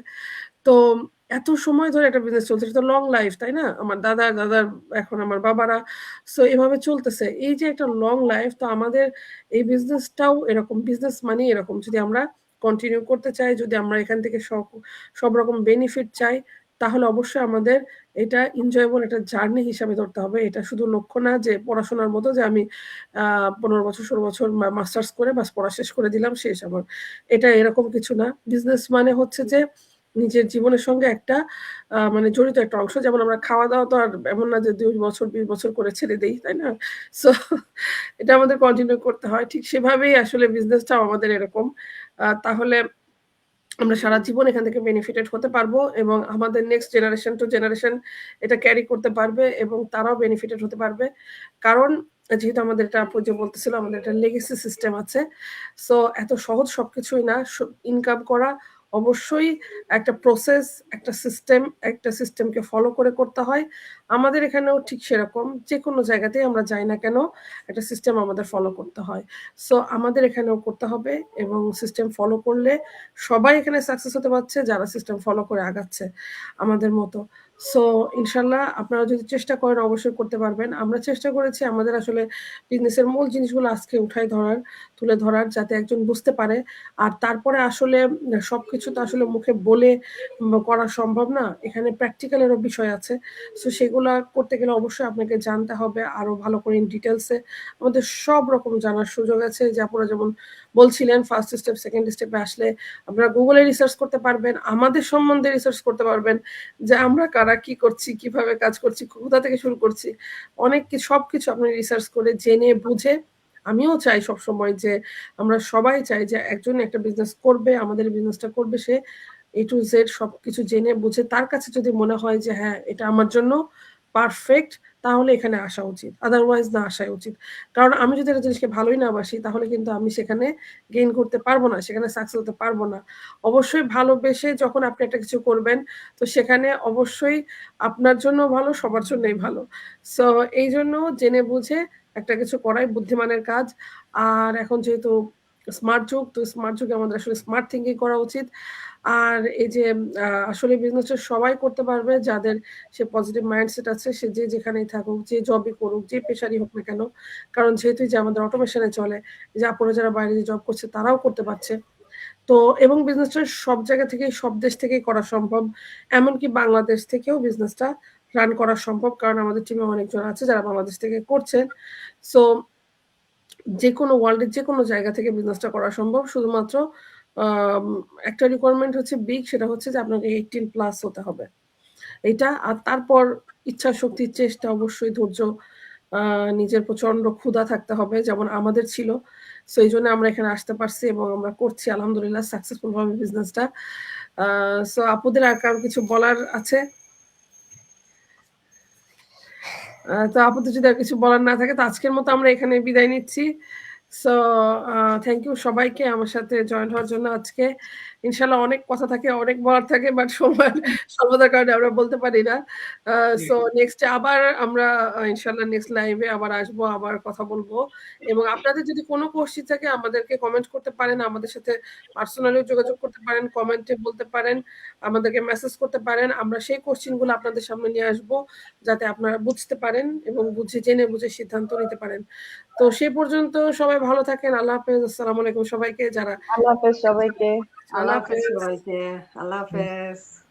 তো এত সময় ধরে একটা বিজনেস চলছে, এটা তো লং লাইফ, তাই না? আমার দাদার এখন আমার বাবারা, সো এভাবে চলতেছে, এই যে একটা লং লাইফ। তো আমাদের এই বিজনেসটাও এরকম, বিজনেস মানে এরকম, যদি আমরা কন্টিনিউ করতে চাই, যদি আমরা এখান থেকে সব রকম বেনিফিট চাই, তাহলে অবশ্যই আমাদের এটা এনজয়েবল একটা জার্নি হিসাবে ধরতে হবে। এটা শুধু লক্ষ্য না যে পড়াশোনার মতো যে আমি 15 বছর 16 বছর মাস্টার্স করে বাস পড়া শেষ করে দিলাম, শেষ আমার। এটা এরকম কিছু না। বিজনেস মানে হচ্ছে যে নিজের জীবনের সঙ্গে একটা মানে জড়িত একটা অংশ। যেমন আমরা খাওয়া-দাওয়া তো আর এমন না যে 2 বছর 20 বছর করে ছেড়ে দেই, তাই না? সো এটা আমাদের কন্টিনিউ করতে হয়। ঠিক সেভাবেই আসলে বিজনেসটাও আমাদের এরকম। তাহলে আমরা সারা জীবন এখান থেকে বেনিফিটেড হতে পারবো এবং আমাদের নেক্সট জেনারেশন টু জেনারেশন এটা ক্যারি করতে পারবে এবং তারাও বেনিফিটেড হতে পারবে। কারণ যেহেতু আমাদের এটা আপু যে বলতেছিল আমাদের একটা লেগেসি সিস্টেম আছে। সো এত সহজ সবকিছুই না। ইনকাম করা অবশ্যই একটা প্রসেস, একটা সিস্টেমকে ফলো করে করতে হয়। আমাদের এখানেও ঠিক সেরকম। যেকোনো জায়গাতেই আমরা যাই না কেন, একটা সিস্টেম আমাদের ফলো করতে হয়। সো আমাদের এখানেও করতে হবে এবং সিস্টেম ফলো করলে সবাই এখানে সাকসেস হতে পারছে যারা সিস্টেম ফলো করে আগাচ্ছে আমাদের মতো। সো ইনশাল্লাহ আপনারা যদি চেষ্টা করেন অবশ্যই করতে পারবেন। আমরা চেষ্টা করেছি আমাদের আসলে বিজনেসের মূল জিনিসগুলো আজকে তুলে ধরার যাতে একজন বুঝতে পারে। আর তারপরে আসলে সবকিছু তো আসলে মুখে বলে করা সম্ভব না। এখানে প্র্যাকটিক্যালেরও বিষয় আছে। সো সেগুলা করতে গেলে অবশ্যই আপনাকে জানতে হবে আরো ভালো করে ইন ডিটেইলসে। আমাদের সব রকম জানার সুযোগ আছে যে আপনারা যেমন বলছিলেন ফার্স্ট স্টেপ, সেকেন্ড স্টেপে আসলে আপনারা গুগলে রিসার্চ করতে পারবেন, আমাদের সম্বন্ধে রিসার্চ করতে পারবেন যে আমরা কারা, কি করছি, কিভাবে কাজ করছি, কোথা থেকে শুরু করছি। সবকিছু আপনি রিসার্চ করে জেনে বুঝে, আমিও চাই সবসময় যে আমরা সবাই চাই যে একজন একটা বিজনেস করবে, আমাদের বিজনেসটা করবে, সে A to Z সবকিছু জেনে বুঝে তার কাছে যদি মনে হয় যে হ্যাঁ এটা আমার জন্য পারফেক্ট, তাহলে এখানে আসা উচিত, আদারওয়াইজ না আসাই উচিত। কারণ আমি যদি একটা জিনিসকে ভালোই না বাসি তাহলে কিন্তু আমি সেখানে গেইন করতে পারবো না, সেখানে সাকসেস হতে পারবো না। অবশ্যই ভালোবেসে যখন আপনি একটা কিছু করবেন তো সেখানে অবশ্যই আপনার জন্য ভালো, সবার জন্যই ভালো। সো এই জন্য জেনে বুঝে একটা কিছু করাই বুদ্ধিমানের কাজ। আর এখন যেহেতু স্মার্ট যুগ, তো স্মার্ট যুগে আমাদের আসলে স্মার্ট থিঙ্কিং করা উচিত। আর এই যে আসলে বিজনেসটা সবাই করতে পারবে যাদের সে পজিটিভ মাইন্ডসেট আছে, সে যে যেখানেই থাকুক, যে জবই করুক, যে পেশারই হোক না কেন। কারণ যেহেতু যে আমাদের অটোমেশনে চলে, যে আপনারা যারা বাইরে যে জব করছে তারাও করতে পারছে। তো এবং বিজনেসটা সব জায়গা থেকেই সব দেশ থেকেই করা সম্ভব। এমনকি বাংলাদেশ থেকেও বিজনেসটা রান করা সম্ভব। কারণ আমাদের টিমে অনেকজন আছে যারা বাংলাদেশ থেকে করছেন। সো যেকোনো ওয়ার্ল্ডের যেকোনো জায়গা থেকে বিজনেসটা করা সম্ভব। শুধুমাত্র একটা রিকোয়ারমেন্ট হচ্ছে সেটা হচ্ছে যে আপনাকে 18 প্লাস হতে হবে। এটা আর তারপর ইচ্ছা শক্তি, চেষ্টা, অবশ্যই ধৈর্য, নিজের প্রচন্ড ক্ষুধা থাকতে হবে যেমন আমাদের ছিল। সো এই জন্য আমরা এখানে আসতে পারছি এবং আমরা করছি আলহামদুলিল্লাহ সাকসেসফুল ভাবে বিজনেসটা। সো আপুদের আর কারো কিছু বলার আছে? তো আপাতত যদি আর কিছু বলার না থাকে তো আজকের মতো আমরা এখানে বিদায় নিচ্ছি। সো থ্যাংক ইউ সবাইকে আমার সাথে জয়েন হওয়ার জন্য আজকে। ইনশাল্লাহ অনেক কথা থাকে, অনেক বলার থাকে, বাট সময়ের স্বল্পতার কারণে আমরা বলতে পারি না। সো নেক্সট আবার আমরা ইনশাল্লাহ নেক্সট লাইভে আবার আসবো, আবার কথা বলবো। এবং আপনাদের যদি কোনো কোশ্চেন থাকে আমাদেরকে কমেন্ট করতে পারেন, আমাদের সাথে পার্সোনালিও যোগাযোগ করতে পারেন, কমেন্টে বলতে পারেন, আমাদেরকে মেসেজ করতে পারেন। আমরা সেই কোশ্চেন গুলো আপনাদের সামনে নিয়ে আসবো যাতে আপনারা বুঝতে পারেন এবং জেনে বুঝে সিদ্ধান্ত নিতে পারেন। তো সে পর্যন্ত সবাই ভালো থাকেন। আল্লাহ হাফেজ। আসসালামু আলাইকুম সবাইকে। যারা আল্লাহ হাফেজ সবাইকে। আল্লাহ হাফেজ সবাইকে। আল্লাহ হাফেজ।